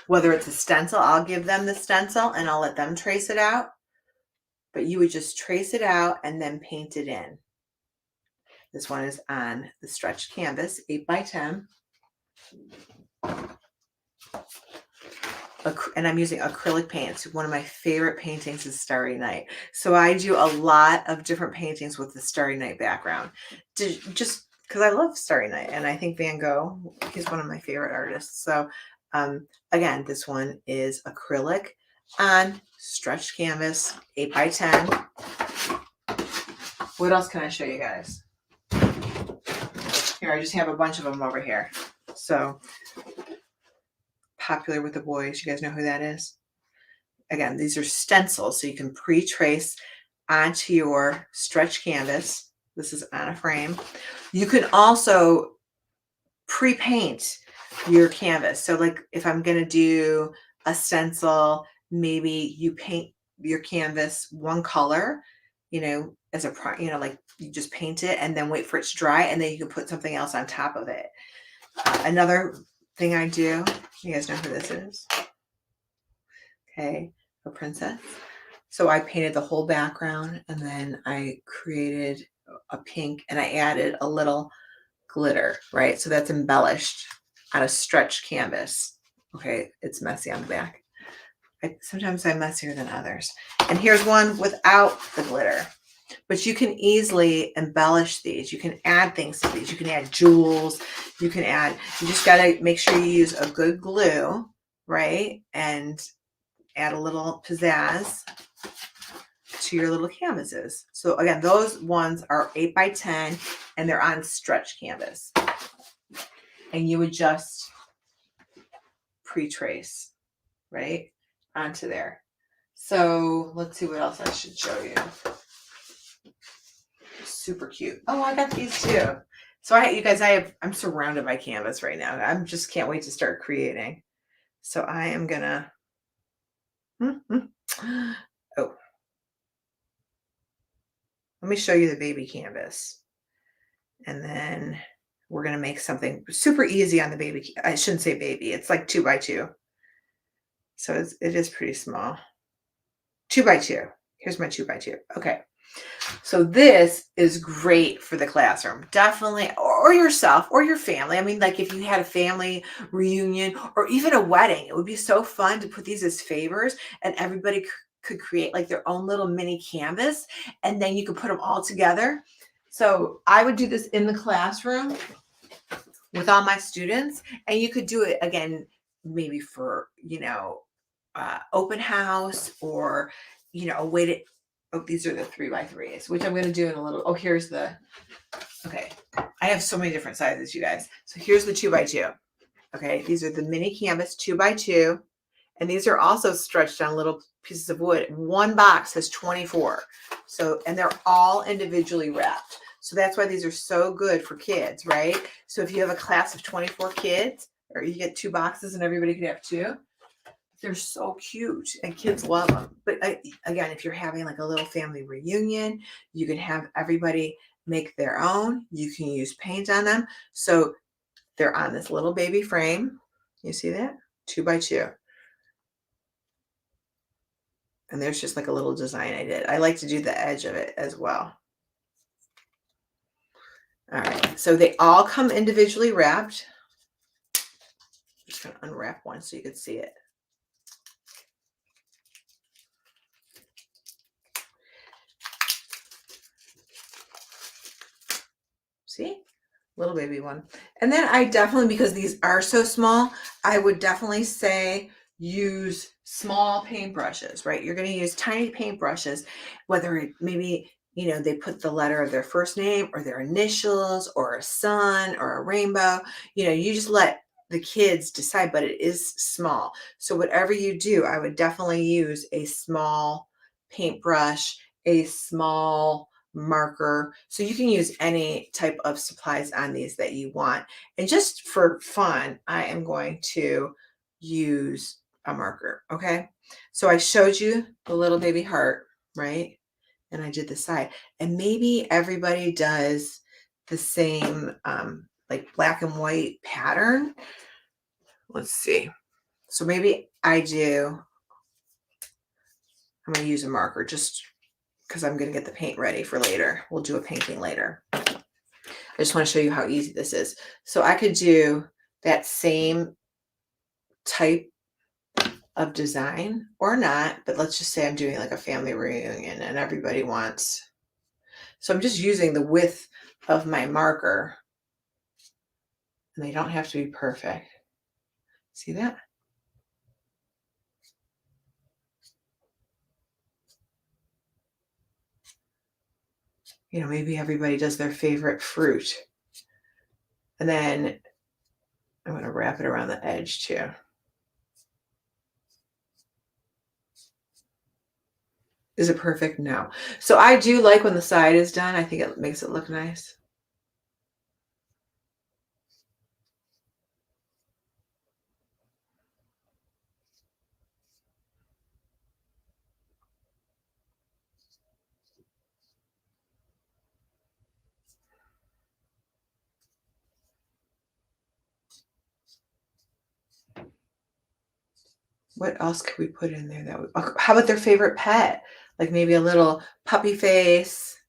Whether it's a stencil, I'll give them the stencil and I'll let them trace it out. But you would just trace it out and then paint it in. This one is on the stretched canvas, 8 by 10. and I'm using acrylic paints. One of my favorite paintings is Starry Night. So I do a lot of different paintings with the Starry Night background, just because I love Starry Night, and I think Van Gogh is one of my favorite artists. So again, this one is acrylic on stretched canvas, 8x10. What else can I show you guys? Here, I just have a bunch of them over here. So popular with the boys. You guys know who that is? Again, these are stencils, so you can pre-trace onto your stretch canvas. This is on a frame. You can also pre-paint your canvas. So like if I'm going to do a stencil, maybe you paint your canvas one color, as a, like you just paint it and then wait for it to dry, and then you can put something else on top of it. Another thing I do, you guys know who this is? Okay, a princess. So I painted the whole background, and then I created a pink, and I added a little glitter, right? So that's embellished on a stretched canvas. Okay, it's messy on the back. Sometimes I'm messier than others. And here's one without the glitter. But you can easily embellish these. You can add things to these. You can add jewels. You just got to make sure you use a good glue, right? And add a little pizzazz to your little canvases. So again, those ones are 8x10 and they're on stretch canvas. And you would just pre-trace, right, onto there. So let's see what else I should show you. Super cute. Oh, I got these too. So I'm surrounded by canvas right now. I just can't wait to start creating. So I am gonna, oh, let me show you the baby canvas. And then we're gonna make something super easy on the baby. I shouldn't say baby. It's like 2x2. So it is pretty small. 2x2. Here's my 2x2. Okay. So this is great for the classroom, definitely, or yourself or your family. I mean, like if you had a family reunion or even a wedding, it would be so fun to put these as favors, and everybody could create like their own little mini canvas, and then you could put them all together. So I would do this in the classroom with all my students, and you could do it again, maybe for, open house, or, a way to, oh, these are the 3x3s, which I'm going to do in a little, okay. I have so many different sizes, you guys. So here's the 2x2. Okay. These are the mini canvas 2x2. And these are also stretched on little pieces of wood. One box has 24. So, and they're all individually wrapped. So that's why these are so good for kids, right? So if you have a class of 24 kids, or you get 2 boxes and everybody can have 2, they're so cute and kids love them. But again, if you're having like a little family reunion, you can have everybody make their own. You can use paint on them. So they're on this little baby frame. You see that? 2x2. And there's just like a little design I did. I like to do the edge of it as well. All right. So they all come individually wrapped. I'm just going to unwrap one so you can see it. See, little baby one. And then I definitely, because these are so small, I would definitely say use small paintbrushes, right? You're going to use tiny paintbrushes, whether it maybe, they put the letter of their first name or their initials or a sun or a rainbow, you just let the kids decide, but it is small. So whatever you do, I would definitely use a small paintbrush, a small marker. So you can use any type of supplies on these that you want. And just for fun, I am going to use a marker. Okay. So I showed you the little baby heart, right? And I did the side, and maybe everybody does the same, like black and white pattern. Let's see. So maybe I'm going to use a marker just because I'm going to get the paint ready for later. We'll do a painting later. I just want to show you how easy this is. So I could do that same type of design or not, but let's just say I'm doing like a family reunion and everybody wants. So I'm just using the width of my marker, and they don't have to be perfect. See that? You know, maybe everybody does their favorite fruit. And then I'm going to wrap it around the edge too. Is it perfect? No. So I do like when the side is done. I think it makes it look nice. What else could we put in there that would, how about their favorite pet? Like maybe a little puppy face.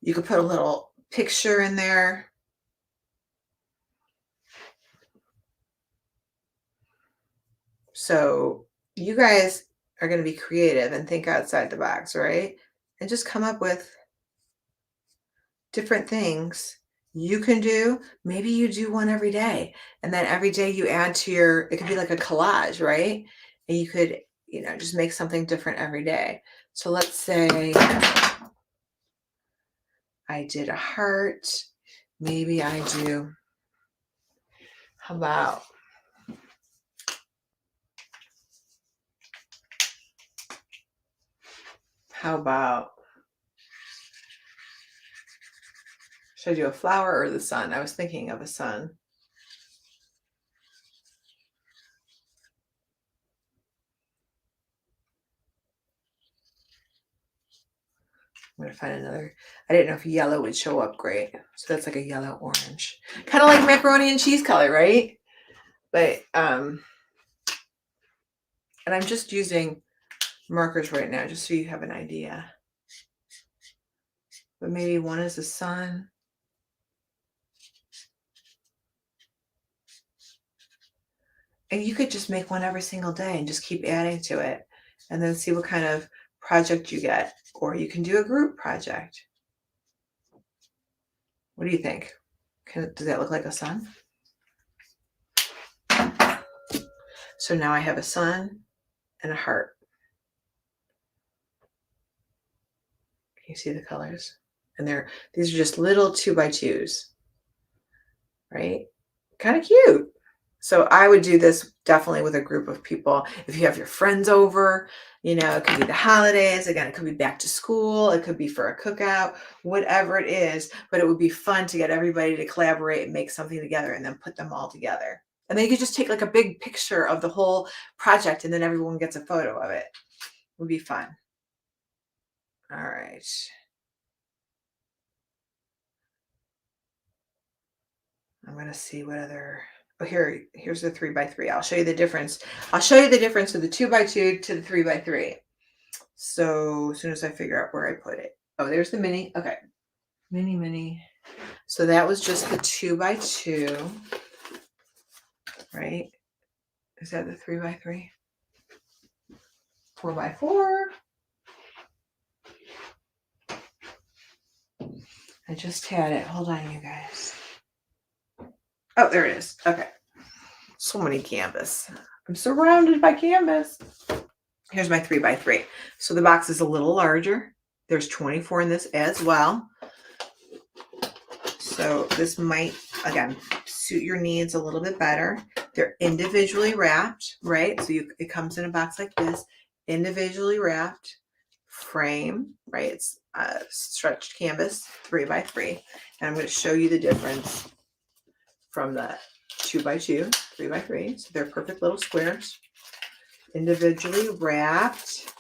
You could put a little picture in there. So you guys are going to be creative and think outside the box, right? And just come up with different things you can do. Maybe you do one every day, and then every day you add to your, it could be like a collage, right? And you could, you know, just make something different every day. So let's say I did a heart. Maybe I do, how about should I do a flower or the sun? I was thinking of a sun. I'm going to find another. I didn't know if yellow would show up great. So that's like a yellow orange. Kind of like macaroni and cheese color, right? But, and I'm just using markers right now just so you have an idea. But maybe one is the sun. And you could just make one every single day and just keep adding to it and then see what kind of project you get. Or you can do a group project. What do you think? Does that look like a sun? So now I have a sun and a heart. Can you see the colors? And these are just little 2x2s, right? Kind of cute. So I would do this definitely with a group of people. If you have your friends over, you know, it could be the holidays. Again, it could be back to school. It could be for a cookout, whatever it is. But it would be fun to get everybody to collaborate and make something together and then put them all together. And then you could just take like a big picture of the whole project and then everyone gets a photo of it. It would be fun. All right. I'm going to see what other... Oh, here's the 3x3. I'll show you the difference. I'll show you the difference of the 2x2 to the 3x3. So as soon as I figure out where I put it. Oh, there's the mini. Okay. Mini. So that was just the 2x2. Right? Is that the 3x3? 4x4. I just had it. Hold on, you guys. Oh, there it is. Okay. So many canvas. I'm surrounded by canvas. Here's my 3x3. So the box is a little larger. There's 24 in this as well. So this might, again, suit your needs a little bit better. They're individually wrapped, right? So it comes in a box like this, individually wrapped, frame, right? It's stretched canvas, 3x3. And I'm going to show you the difference from the 2x2, 3x3. So they're perfect little squares, individually wrapped.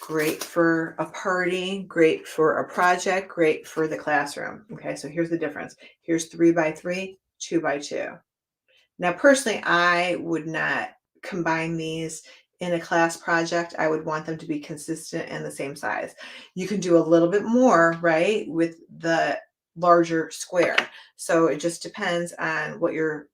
Great for a party, great for a project, great for the classroom. Okay, so here's the difference. Here's 3x3, 2x2. Now, personally, I would not combine these in a class project. I would want them to be consistent and the same size. You can do a little bit more, right, with the larger square. So it just depends on what you're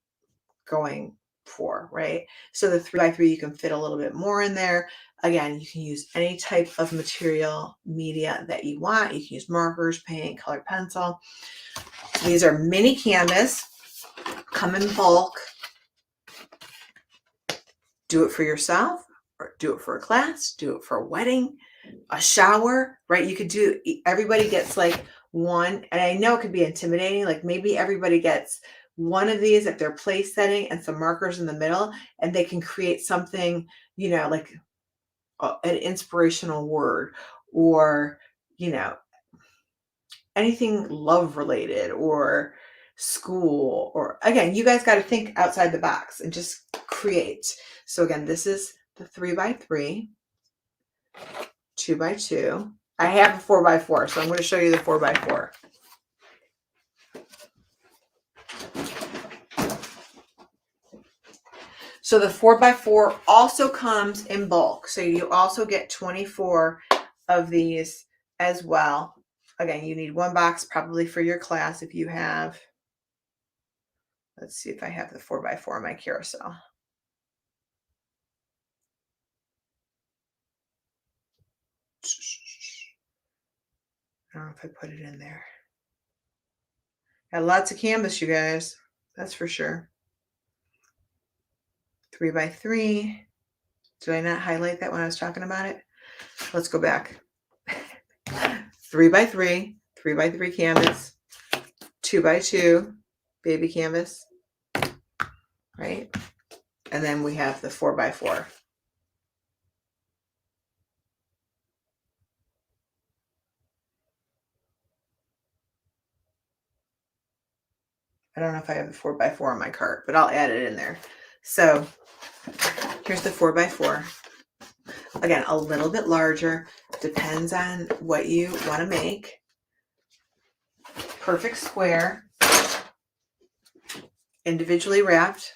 going for, right? So the 3x3, you can fit a little bit more in there. Again, you can use any type of material media that you want. You can use markers, paint, colored pencil. These are mini canvas, come in bulk. Do it for yourself, or do it for a class, do it for a wedding, a shower, right? You could do, everybody gets like one, and I know it could be intimidating. Like maybe everybody gets one of these at their place setting and some markers in the middle, and they can create something, you know, like an inspirational word, or, you know, anything love related, or school, or again, you guys got to think outside the box and just create. So again, this is the 3x3, 2x2. I have a 4x4, so I'm going to show you the 4x4. So the 4x4 also comes in bulk. So you also get 24 of these as well. Again, you need one box probably for your class if you have. Let's see if I have the 4x4 on my carousel. I don't know if I put it in there. Got lots of canvas, you guys. That's for sure. 3x3. Did I not highlight that when I was talking about it? Let's go back. 3x3, 3x3 canvas, 2x2 baby canvas, right? And then we have the 4x4. I don't know if I have the 4x4 on my cart, but I'll add it in there. So here's the 4x4. Again, a little bit larger, depends on what you want to make. Perfect square, individually wrapped.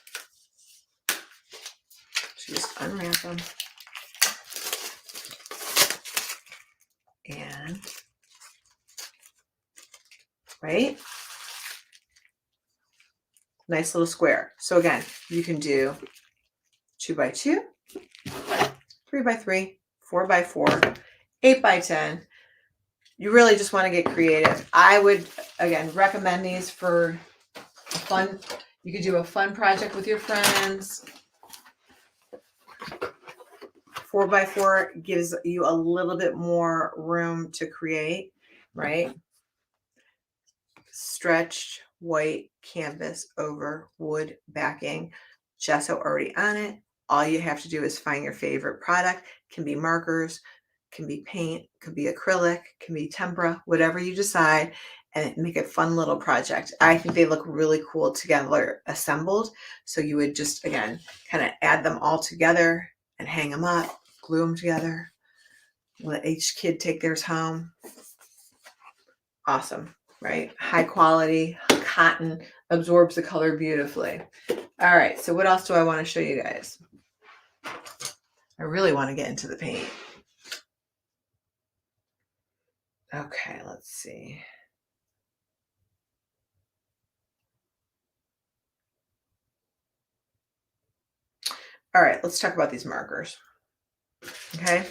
So just unwrap them. And, right? Nice little square. So again, you can do 2x2, 3x3, 4x4, 8x10. You really just want to get creative. I would, again, recommend these for fun. You could do a fun project with your friends. 4x4 gives you a little bit more room to create, right? Stretched white canvas over wood backing, gesso already on it. All you have to do is find your favorite product. Can be markers, can be paint, could be acrylic, can be tempera, whatever you decide, and make a fun little project. I think they look really cool together assembled. So you would just, again, kind of add them all together and hang them up, glue them together, let each kid take theirs home. Awesome, right? High quality cotton, absorbs the color beautifully. All right, so what else do I want to show you guys? I really want to get into the paint. Okay, let's see. All right, let's talk about these markers. Okay.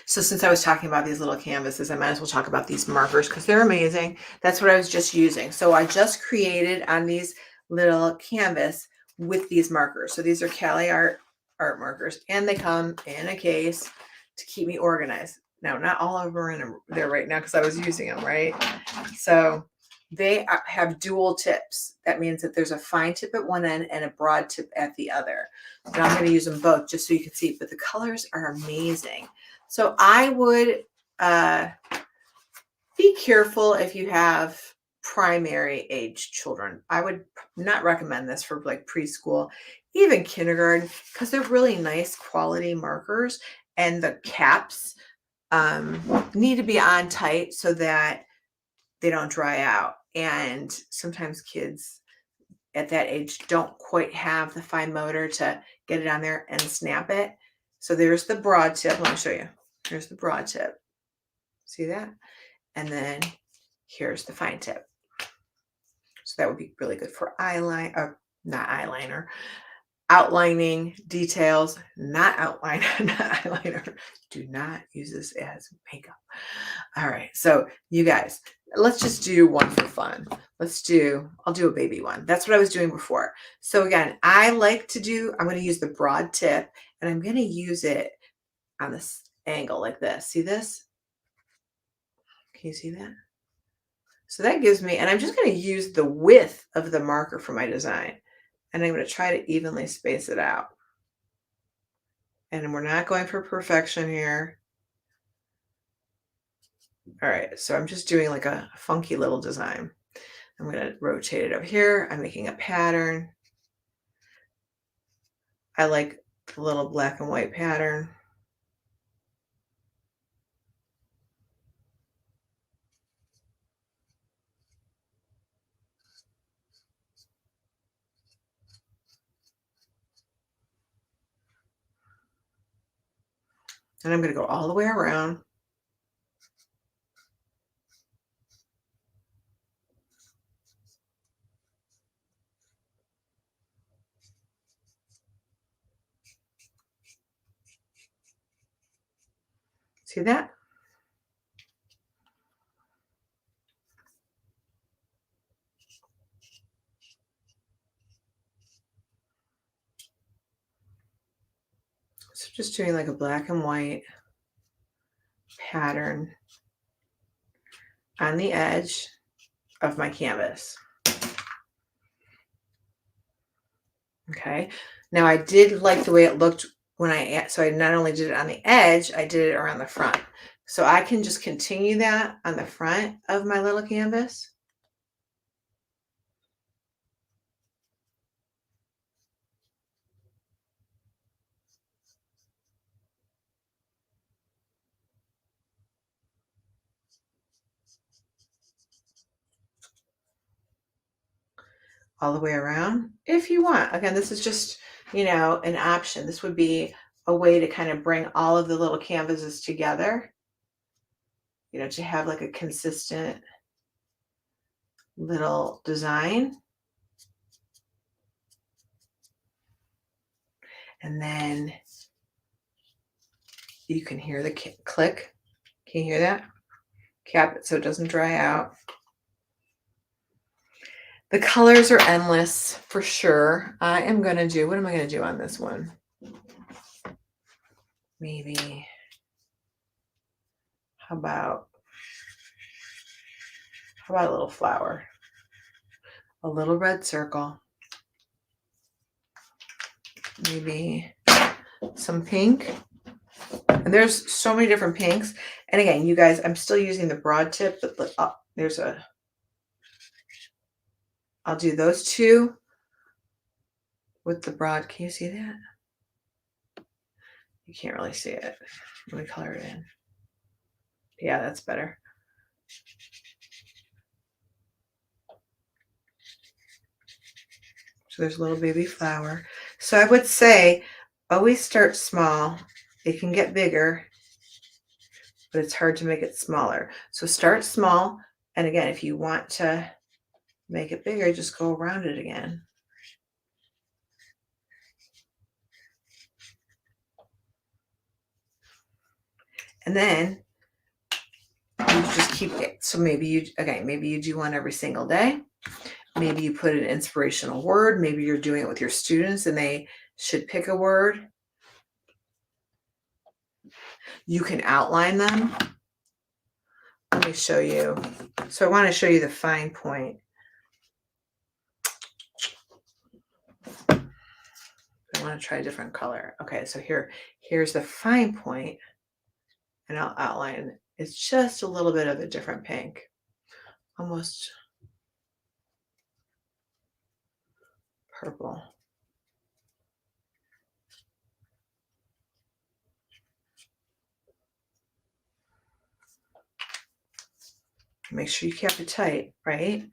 So since I was talking about these little canvases, I might as well talk about these markers because they're amazing. That's what I was just using. So I just created on these little canvas with these markers. So these are Cali Art Markers, and they come in a case to keep me organized. Now, not all of them are in there right now because I was using them, right? So they have dual tips. That means that there's a fine tip at one end and a broad tip at the other. And I'm going to use them both just so you can see, but the colors are amazing. So I would be careful if you have primary age children. I would not recommend this for like preschool, even kindergarten, because they're really nice quality markers, and the caps need to be on tight so that they don't dry out. And sometimes kids at that age don't quite have the fine motor to get it on there and snap it. So there's the broad tip. Let me show you. Here's the broad tip. See that? And then here's the fine tip. So that would be really good for eyeliner, not eyeliner, outlining details, not outline, not eyeliner. Do not use this as makeup. All right, so you guys, let's just do one for fun. I'll do a baby one. That's what I was doing before. So again, I'm going to use the broad tip, and I'm going to use it on this angle like this. See this? Can you see that? So that gives me, and I'm just going to use the width of the marker for my design. And I'm going to try to evenly space it out. And we're not going for perfection here. All right, so I'm just doing like a funky little design. I'm going to rotate it over here. I'm making a pattern. I like the little black and white pattern. And I'm going to go all the way around. See that? So just doing like a black and white pattern on the edge of my canvas. Okay, now I did like the way it looked when so I not only did it on the edge, I did it around the front. So I can just continue that on the front of my little canvas. All the way around if you want. Again, this is just, an option. This would be a way to kind of bring all of the little canvases together, to have like a consistent little design. And then you can hear the click. Can you hear that? Cap it so it doesn't dry out. The colors are endless for sure. What am I going to do on this one? Maybe, how about a little flower? A little red circle. Maybe some pink. And there's so many different pinks. And again, you guys, I'm still using the broad tip, but I'll do those two with the broad. Can you see that? You can't really see it. Let me color it in. Yeah, that's better. So there's a little baby flower. So I would say always start small. It can get bigger, but it's hard to make it smaller. So start small. And again, if you want to make it bigger, just go around it again. And then you just keep it. So maybe you do one every single day. Maybe you put an inspirational word. Maybe you're doing it with your students and they should pick a word. You can outline them. Let me show you. So I want to show you the fine point. I want to try a different color. Okay, so here's the fine point, and I'll outline. It's just a little bit of a different pink, almost purple. Make sure you keep it tight, right?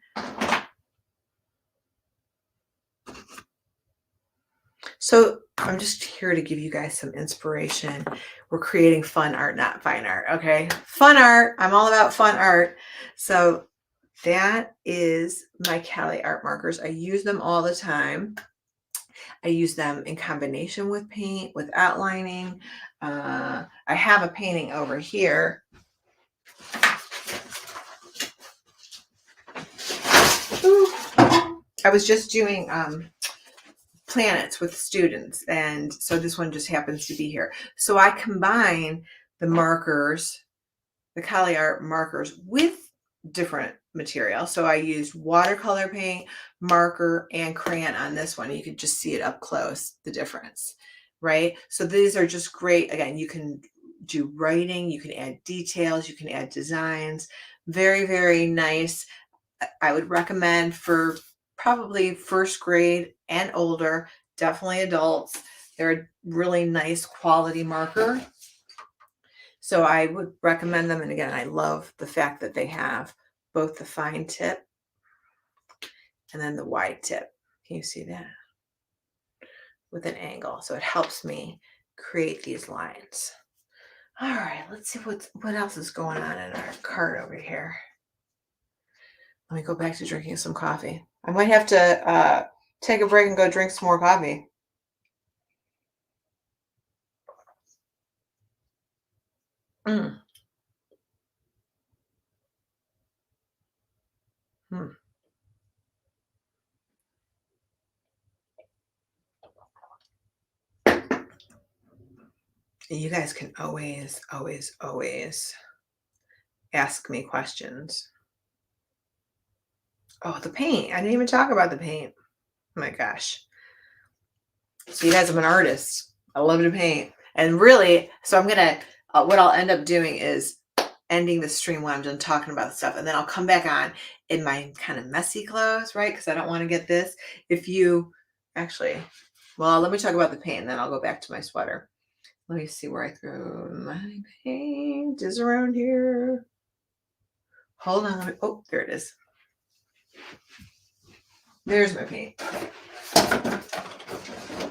So I'm just here to give you guys some inspiration. We're creating fun art, not fine art, okay? Fun art. I'm all about fun art. So that is my Cali Art Markers. I use them all the time. I use them in combination with paint, with outlining. I have a painting over here. Ooh. I was just doing planets with students, and so this one just happens to be here. So I combine the markers, the Cali Art markers, with different material. So I used watercolor paint, marker, and crayon on this one. You can just see it up close, the difference, right? So these are just great. Again, you can do writing, you can add details, you can add designs. Very, very nice. I would recommend for probably first grade and older, definitely adults. They're a really nice quality marker. So I would recommend them. And again, I love the fact that they have both the fine tip and then the wide tip. Can you see that? With an angle. So it helps me create these lines. All right, let's see what else is going on in our cart over here. Let me go back to drinking some coffee. I might have to take a break and go drink some more coffee. Mm. Mm. You guys can always, always, always ask me questions. Oh, the paint. I didn't even talk about the paint. Oh my gosh. So you guys, I'm an artist. I love to paint. And really, so I'm going to, what I'll end up doing is ending the stream when I'm done talking about stuff. And then I'll come back on in my kind of messy clothes, right? Because I don't want to get this. If you actually, well, let me talk about the paint and then I'll go back to my sweater. Let me see where I threw my paint is around here. Hold on. Oh, there it is. There's my paint.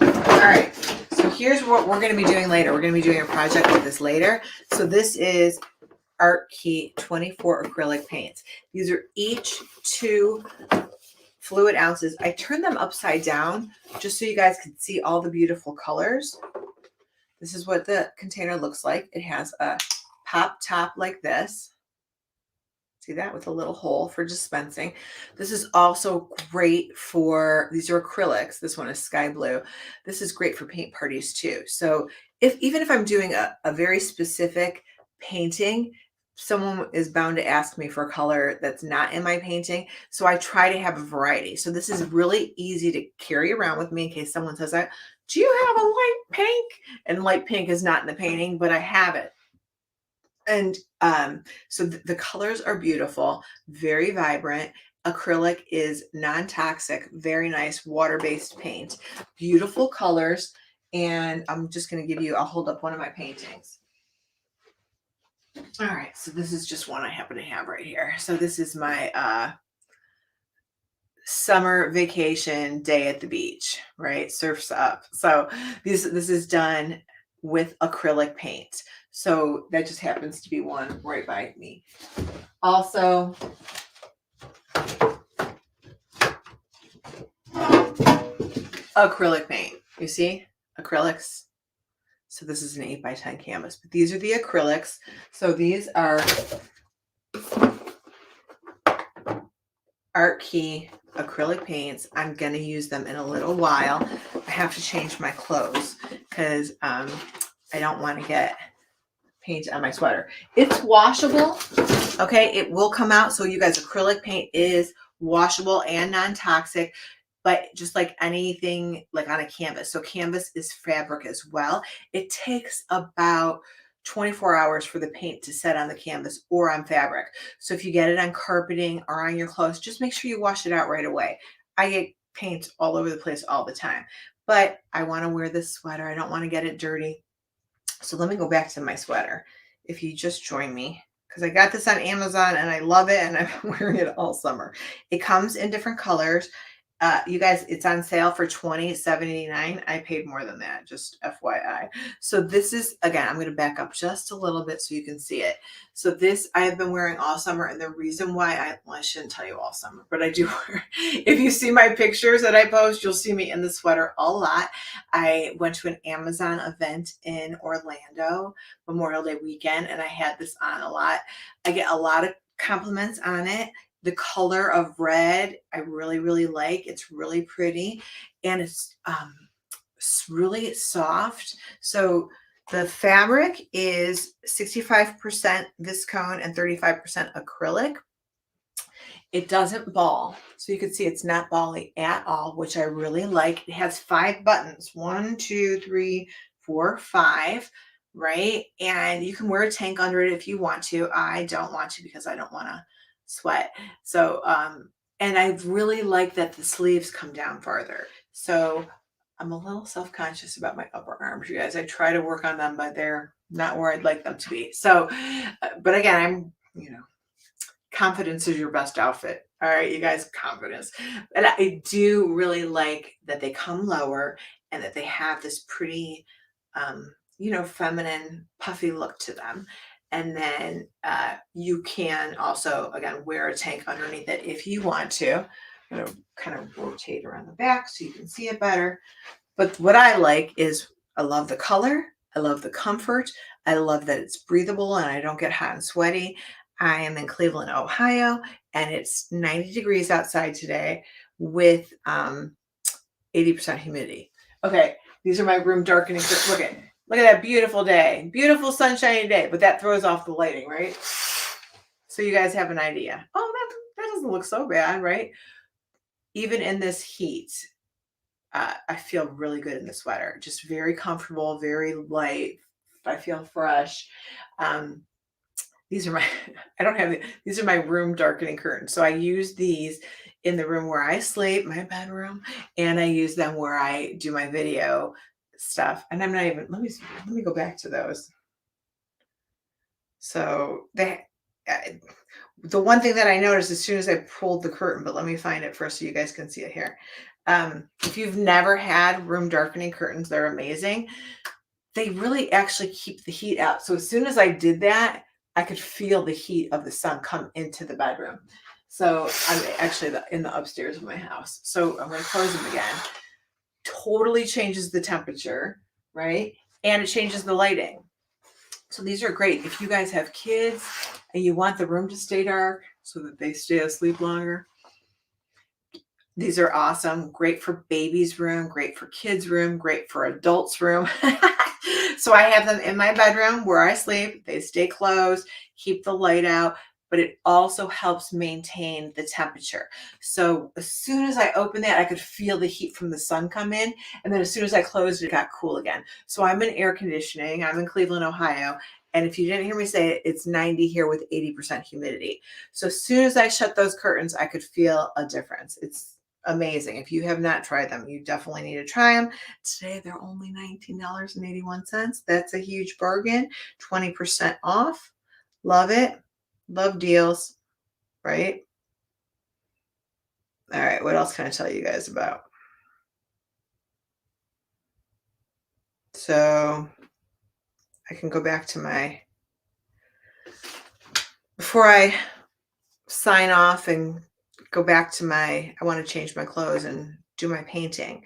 All right. So here's what we're going to be doing later. We're going to be doing a project with this later. So this is Art Key 24 acrylic paints. These are each 2 fluid ounces. I turned them upside down just so you guys can see all the beautiful colors. This is what the container looks like. It has a pop top like this. See that, with a little hole for dispensing. This is also great for, these are acrylics. This one is sky blue. This is great for paint parties too. So even if I'm doing a very specific painting, someone is bound to ask me for a color that's not in my painting. So I try to have a variety. So this is really easy to carry around with me in case someone says, do you have a light pink? And light pink is not in the painting, but I have it. And so the colors are beautiful, very vibrant. Acrylic is non-toxic, very nice water-based paint, beautiful colors. And I'm just going to give you, I'll hold up one of my paintings. All right, so this is just one I happen to have right here. So this is my summer vacation day at the beach, right? Surf's up. So this is done with acrylic paint. So that just happens to be one right by me. Also, acrylic paint. You see? Acrylics. So this is an 8x10 canvas, but these are the acrylics. So these are Art Key acrylic paints. I'm going to use them in a little while. I have to change my clothes because I don't want to get paint on my sweater. It's washable. Okay, it will come out. So you guys, acrylic paint is washable and non-toxic, but just like anything like on a canvas. So canvas is fabric as well. It takes about 24 hours for the paint to set on the canvas or on fabric. So if you get it on carpeting or on your clothes, just make sure you wash it out right away. I get paint all over the place all the time, but I want to wear this sweater. I don't want to get it dirty. So let me go back to my sweater. If you just join me, because I got this on Amazon and I love it and I'm wearing it all summer. It comes in different colors. You guys, it's on sale for $20.79. I paid more than that, just FYI. So this is, again, I'm going to back up just a little bit so you can see it. So this I've been wearing all summer, and the reason why well, I shouldn't tell you all summer, but I do wear, if you see my pictures that I post, you'll see me in the sweater a lot. I went to an Amazon event in Orlando Memorial Day weekend, and I had this on a lot. I get a lot of compliments on it. The color of red, I really, really like. It's really pretty, and it's really soft. So the fabric is 65% viscose and 35% acrylic. It doesn't ball. So you can see it's not bally at all, which I really like. It has 5 buttons. 1, 2, 3, 4, 5, right? And you can wear a tank under it if you want to. I don't want to because I don't want to sweat. So, and I really like that the sleeves come down farther. So I'm a little self-conscious about my upper arms, you guys. I try to work on them, but they're not where I'd like them to be. So, but again, I'm, confidence is your best outfit. All right, you guys, confidence. And I do really like that they come lower and that they have this pretty, feminine, puffy look to them. And then you can also, again, wear a tank underneath it if you want to. I'm going to kind of rotate around the back so you can see it better. But what I like is I love the color. I love the comfort. I love that it's breathable and I don't get hot and sweaty. I am in Cleveland, Ohio, and it's 90 degrees outside today with 80% humidity. Okay, these are my room darkening. Look at that beautiful day. Beautiful sunshiny day, but that throws off the lighting, right? So you guys have an idea. Oh, that doesn't look so bad, right? Even in this heat, I feel really good in the sweater. Just very comfortable, very light. I feel fresh. These are my, these are my room darkening curtains. So I use these in the room where I sleep, my bedroom, and I use them where I do my video stuff. And I'm not even, let me go back to those. So the one thing that I noticed as soon as I pulled the curtain, but let me find it first so you guys can see it here. If you've never had room darkening curtains, they're amazing. They really actually keep the heat out. So as soon as I did that, I could feel the heat of the sun come into the bedroom. So I'm actually in the upstairs of my house. So I'm going to close them again. Totally changes the temperature, right? And it changes the lighting. So these are great. If you guys have kids and you want the room to stay dark so that they stay asleep longer, these are awesome. Great for baby's room, great for kids' room, great for adults' room. So I have them in my bedroom where I sleep. They stay closed, keep the light out, but it also helps maintain the temperature. So as soon as I opened that, I could feel the heat from the sun come in. And then as soon as I closed it, it got cool again. So I'm in air conditioning. I'm in Cleveland, Ohio. And if you didn't hear me say it, it's 90 here with 80% humidity. So as soon as I shut those curtains, I could feel a difference. It's amazing. If you have not tried them, you definitely need to try them. Today, they're only $19.81. That's a huge bargain. 20% off. Love it. Love deals, right? All right, what else can I tell you guys about? So I can go back to my, before I sign off and go back to my, I want to change my clothes and do my painting,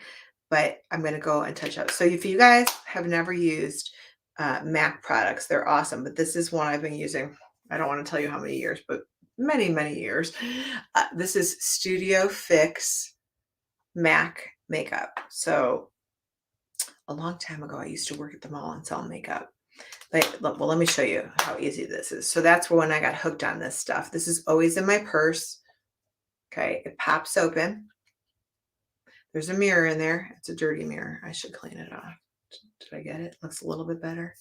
but I'm going to go and touch up. So if you guys have never used MAC products, they're awesome, but this is one I've been using. I don't want to tell you how many years, but many, many years. This is Studio Fix MAC makeup. So a long time ago, I used to work at the mall and sell makeup. But, well, let me show you how easy this is. So that's when I got hooked on this stuff. This is always in my purse. Okay, it pops open. There's a mirror in there. It's a dirty mirror. I should clean it off. Did I get it? Looks a little bit better.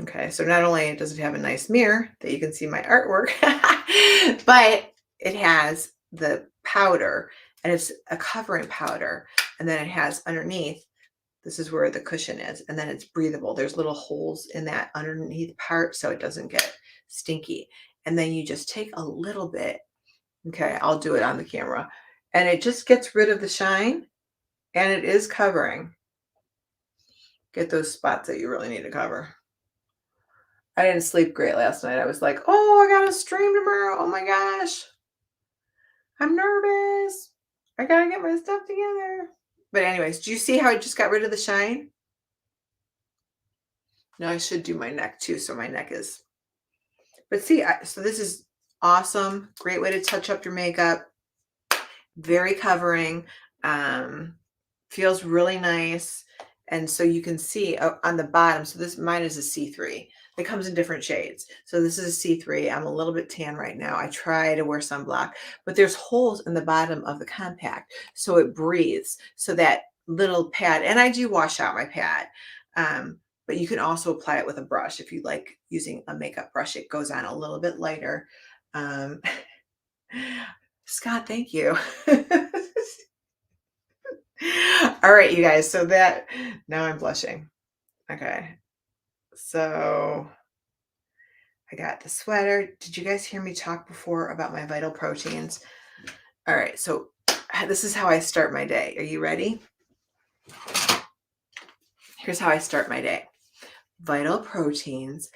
Okay, so not only does it have a nice mirror that you can see my artwork, but it has the powder, and it's a covering powder. And then it has underneath, this is where the cushion is, and then it's breathable. There's little holes in that underneath part so it doesn't get stinky. And then you just take a little bit. Okay, I'll do it on the camera. and it just gets rid of the shine, and it is covering. Get those spots that you really need to cover. I didn't sleep great last night. I was like, oh, I got a stream tomorrow. Oh my gosh. I'm nervous. I gotta get my stuff together. But anyways, do you see how I just got rid of the shine? Now I should do my neck too, so my neck is. But see, so this is awesome. Great way to touch up your makeup. Very covering. Feels really nice. And so you can see on the bottom, so mine is a C3. It comes in different shades. So this is a C3. I'm a little bit tan right now. I try to wear sunblock, but there's holes in the bottom of the compact, so it breathes. So that little pad, and I do wash out my pad, but you can also apply it with a brush if you like using a makeup brush. It goes on a little bit lighter. Scott, thank you. All right, you guys. So now I'm blushing. Okay. So I got the sweater. Did you guys hear me talk before about my vital proteins? All right. So this is how I start my day. Are you ready? Here's how I start my day. Vital proteins.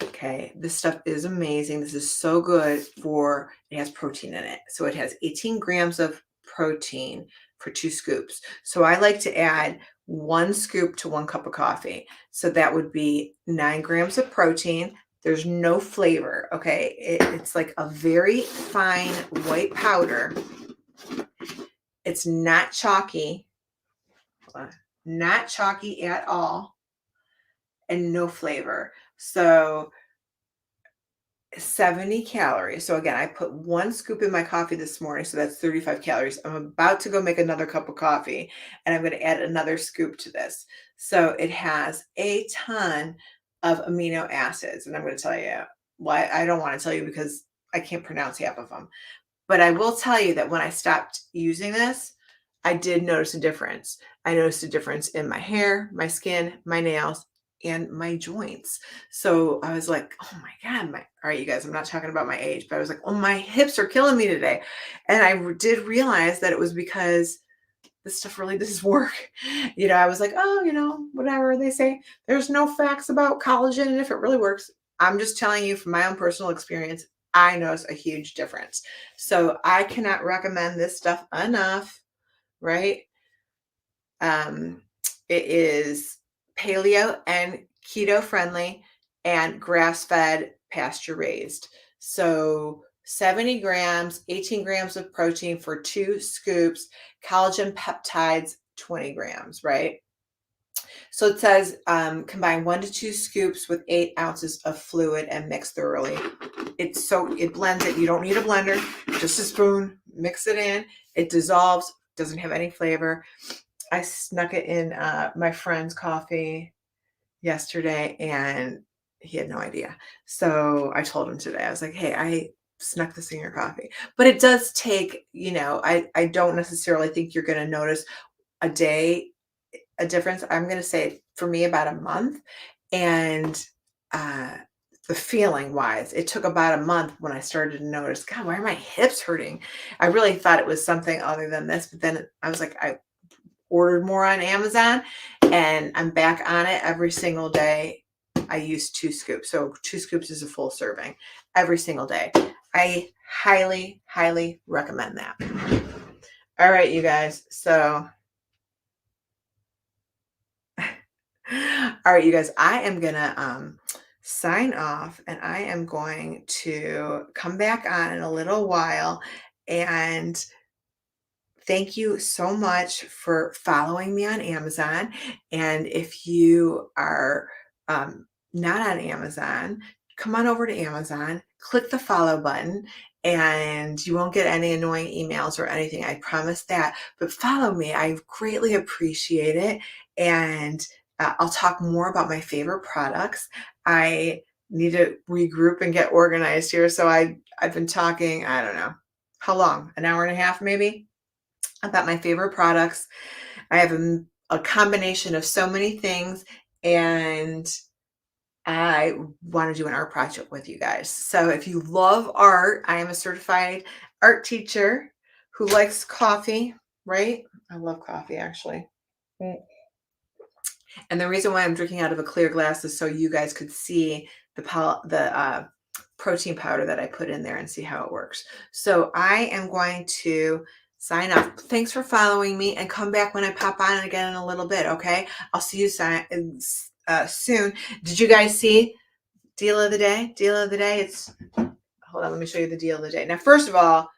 Okay. This stuff is amazing. This is so good it has protein in it. So it has 18 grams of protein for 2 scoops. So I like to add 1 scoop to 1 cup of coffee. So that would be 9 grams of protein. There's no flavor. Okay. It's like a very fine white powder. It's not chalky. Not chalky at all. And no flavor. So 70 calories. So again, I put 1 scoop in my coffee this morning. So that's 35 calories. I'm about to go make another cup of coffee, and I'm going to add another scoop to this. So it has a ton of amino acids. And I'm going to tell you why. I don't want to tell you because I can't pronounce half of them. But I will tell you that when I stopped using this, I did notice a difference. I noticed a difference in my hair, my skin, my nails, and my joints. So I was like, oh my God, all right, you guys, I'm not talking about my age, but I was like, oh, my hips are killing me today. And I did realize that it was because this stuff really does work. I was like, oh, whatever they say, there's no facts about collagen. And if it really works, I'm just telling you from my own personal experience, I notice a huge difference. So I cannot recommend this stuff enough, right? It is paleo and keto friendly and grass-fed, pasture raised. So 70 grams, 18 grams of protein for 2 scoops, collagen peptides, 20 grams, right? So it says combine 1 to 2 scoops with 8 ounces of fluid and mix thoroughly. It blends it. You don't need a blender, just a spoon, mix it in. It dissolves, doesn't have any flavor. I snuck it in my friend's coffee yesterday and he had no idea. So I told him today, I was like, hey, I snuck this in your coffee. But it does take, I don't necessarily think you're going to notice a difference. I'm going to say for me about a month. And the feeling wise, it took about a month when I started to notice, God, why are my hips hurting? I really thought it was something other than this. But then I was like, I ordered more on Amazon and I'm back on it every single day. I use 2 scoops. So 2 scoops is a full serving every single day. I highly, highly recommend that. All right, you guys. So, all right, you guys, I am going to sign off and I am going to come back on in a little while. And thank you so much for following me on Amazon. And if you are not on Amazon, come on over to Amazon, click the follow button, and you won't get any annoying emails or anything. I promise that. But follow me. I greatly appreciate it. And I'll talk more about my favorite products. I need to regroup and get organized here. So I've been talking, I don't know, how long? An hour and a half maybe? About my favorite products. I have a combination of so many things, and I want to do an art project with you guys. So if you love art, I am a certified art teacher who likes coffee, right? I love coffee actually. And the reason why I'm drinking out of a clear glass is so you guys could see the protein powder that I put in there and see how it works. So I am going to sign off. Thanks for following me, and come back when I pop on again in a little bit, okay? I'll see you soon. Did you guys see deal of the day? Deal of the day. Hold on, let me show you the deal of the day. Now, first of all,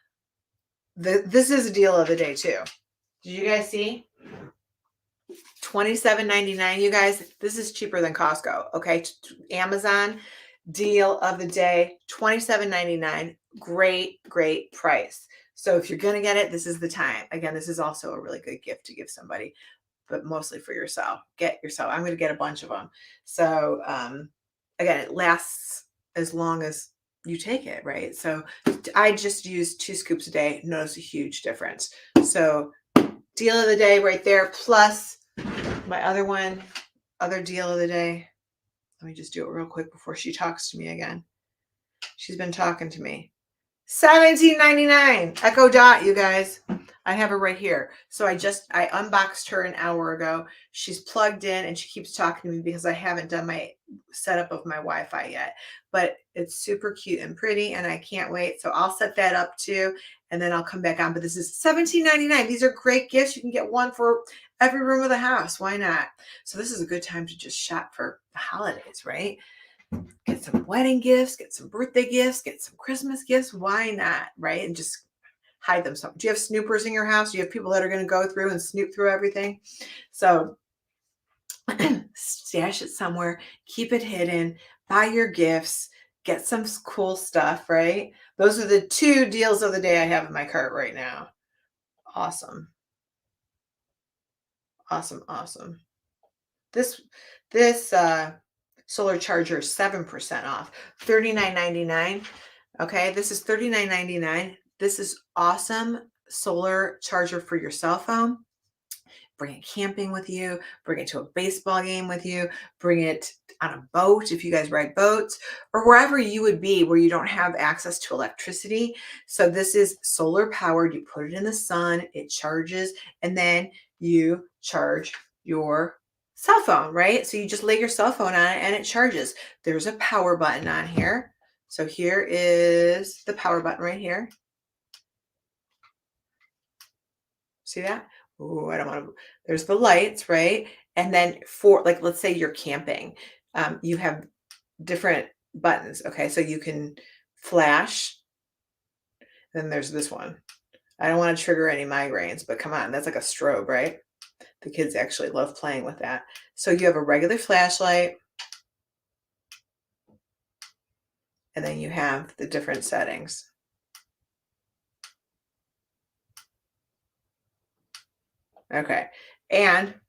this is a deal of the day too. Did you guys see? $27.99, you guys. This is cheaper than Costco. Okay, Amazon deal of the day, $27.99. Great price. So if you're gonna get it, this is the time. Again, this is also a really good gift to give somebody, but mostly for yourself. Get yourself. I'm gonna get a bunch of them. So again, it lasts as long as you take it, right? So I just use 2 scoops a day. Notice a huge difference. So deal of the day right there, plus my other deal of the day. Let me just do it real quick before she talks to me again. She's been talking to me. $17.99 Echo Dot, you guys. I have her right here. So I unboxed her an hour ago. She's plugged in and she keeps talking to me because I haven't done my setup of my Wi-Fi yet. But it's super cute and pretty, and I can't wait. So I'll set that up too, and then I'll come back on. But this is $17.99. These are great gifts. You can get one for every room of the house. Why not? So this is a good time to just shop for the holidays, right? Get some wedding gifts, get some birthday gifts, get some Christmas gifts. Why not, right? And just hide them. Do you have snoopers in your house? Do you have people that are going to go through and snoop through everything? So stash it somewhere, keep it hidden, buy your gifts, get some cool stuff, right? Those are the 2 deals of the day I have in my cart right now. Awesome. This solar charger is 7% off, $39.99. Okay, this is $39.99. This is awesome solar charger for your cell phone. Bring it camping with you, bring it to a baseball game with you, bring it on a boat if you guys ride boats, or wherever you would be where you don't have access to electricity. So this is solar powered. You put it in the sun, it charges, and then you charge your cell phone, right? So you just lay your cell phone on it and it charges. There's a power button on here. So here is the power button right here. See that? Oh, I don't want to. There's the lights, right? And then for, like, let's say you're camping, you have different buttons. Okay, so you can flash. Then there's this one. I don't want to trigger any migraines, but come on, that's like a strobe, right? The kids actually love playing with that. So you have a regular flashlight, and then you have the different settings. Okay.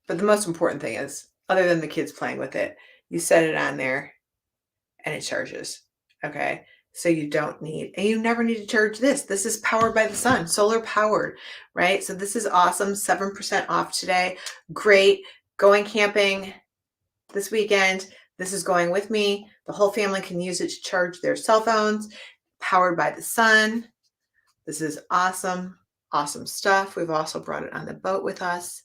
But the most important thing is, other than the kids playing with it, you set it on there and it charges. Okay. So you don't need, and you never need to charge this. This is powered by the sun, solar powered, right? So this is awesome. 7% off today. Great. Going camping this weekend. This is going with me. The whole family can use it to charge their cell phones, powered by the sun. This is awesome. Awesome stuff. We've also brought it on the boat with us.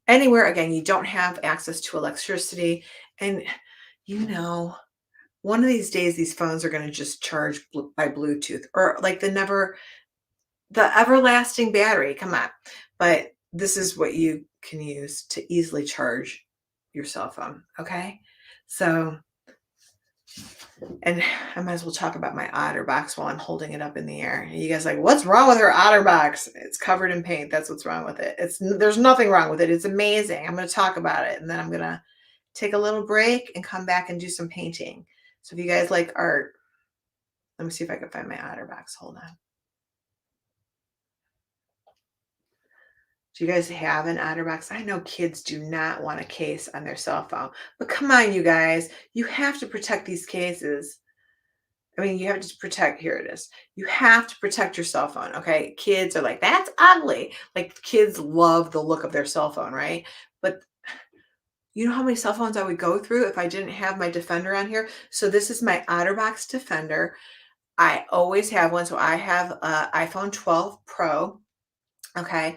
Anywhere, again, you don't have access to electricity. And one of these days, these phones are going to just charge by Bluetooth, or like the everlasting battery. Come on. But this is what you can use to easily charge your cell phone. Okay. So, and I might as well talk about my Otterbox while I'm holding it up in the air. You guys are like, what's wrong with her Otterbox? It's covered in paint. That's what's wrong with it. There's nothing wrong with it. It's amazing. I'm going to talk about it, and then I'm going to take a little break and come back and do some painting. So if you guys like art, let me see if I can find my Otterbox. Hold on. Do you guys have an Otterbox? I know kids do not want a case on their cell phone, but come on, you guys. You have to protect these cases. I mean, you have to protect, here it is. You have to protect your cell phone, okay? Kids are like, that's ugly. Like, kids love the look of their cell phone, right? But you know how many cell phones I would go through if I didn't have my Defender on here? So this is my Otterbox Defender. I always have one. So I have an iPhone 12 Pro. Okay.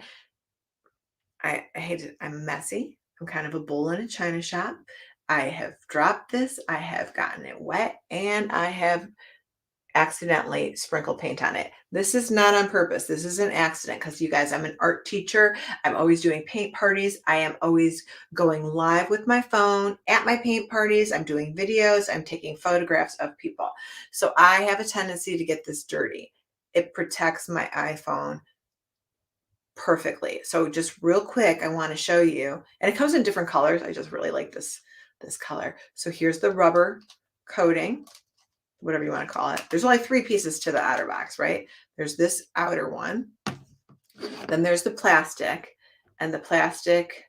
I hate it. I'm messy. I'm kind of a bull in a china shop. I have dropped this. I have gotten it wet, and I have accidentally sprinkled paint on it. This is not on purpose. This is an accident because you guys, I'm an art teacher. I'm always doing paint parties. I am always going live with my phone at my paint parties. I'm doing videos. I'm taking photographs of people. So I have a tendency to get this dirty. It protects my iPhone perfectly. So just real quick, I want to show you, and it comes in different colors. I just really like this color. So here's the rubber coating, whatever you want to call it. There's only 3 pieces to the outer box, right? There's this outer one. Then there's the plastic, and the plastic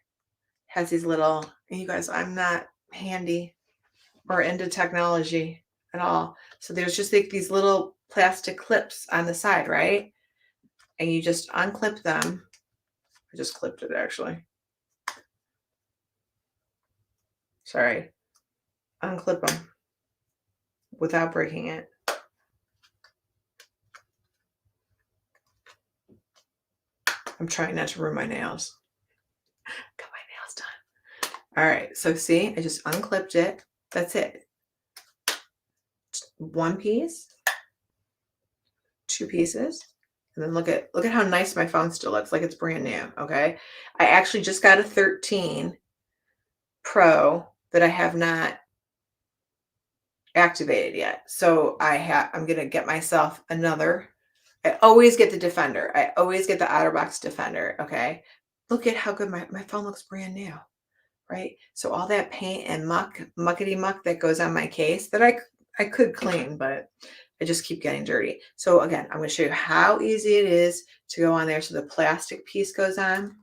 has these little, and you guys, I'm not handy or into technology at all. So there's just like these little plastic clips on the side, right? And you just unclip them. I just clipped it actually. Sorry. Unclip them without breaking it. I'm trying not to ruin my nails. Got my nails done. All right, so see, I just unclipped it. That's it. 1 piece, 2 pieces, and then look at how nice my phone still looks, like it's brand new. Okay, I actually just got a 13 Pro that I have not activated yet, so I'm gonna get myself another. I always get the Defender. I always get the Otterbox Defender. Okay, look at how good my phone looks brand new. Right? So all that paint and muckety muck that goes on my case that I could clean, but I just keep getting dirty. So again, I'm going to show you how easy it is to go on there. So the plastic piece goes on.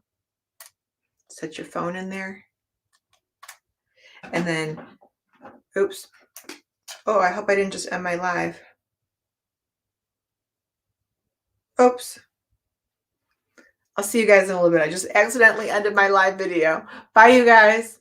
Set your phone in there. And then, oops. Oh, I hope I didn't just end my live. Oops. I'll see you guys in a little bit. I just accidentally ended my live video. Bye, you guys.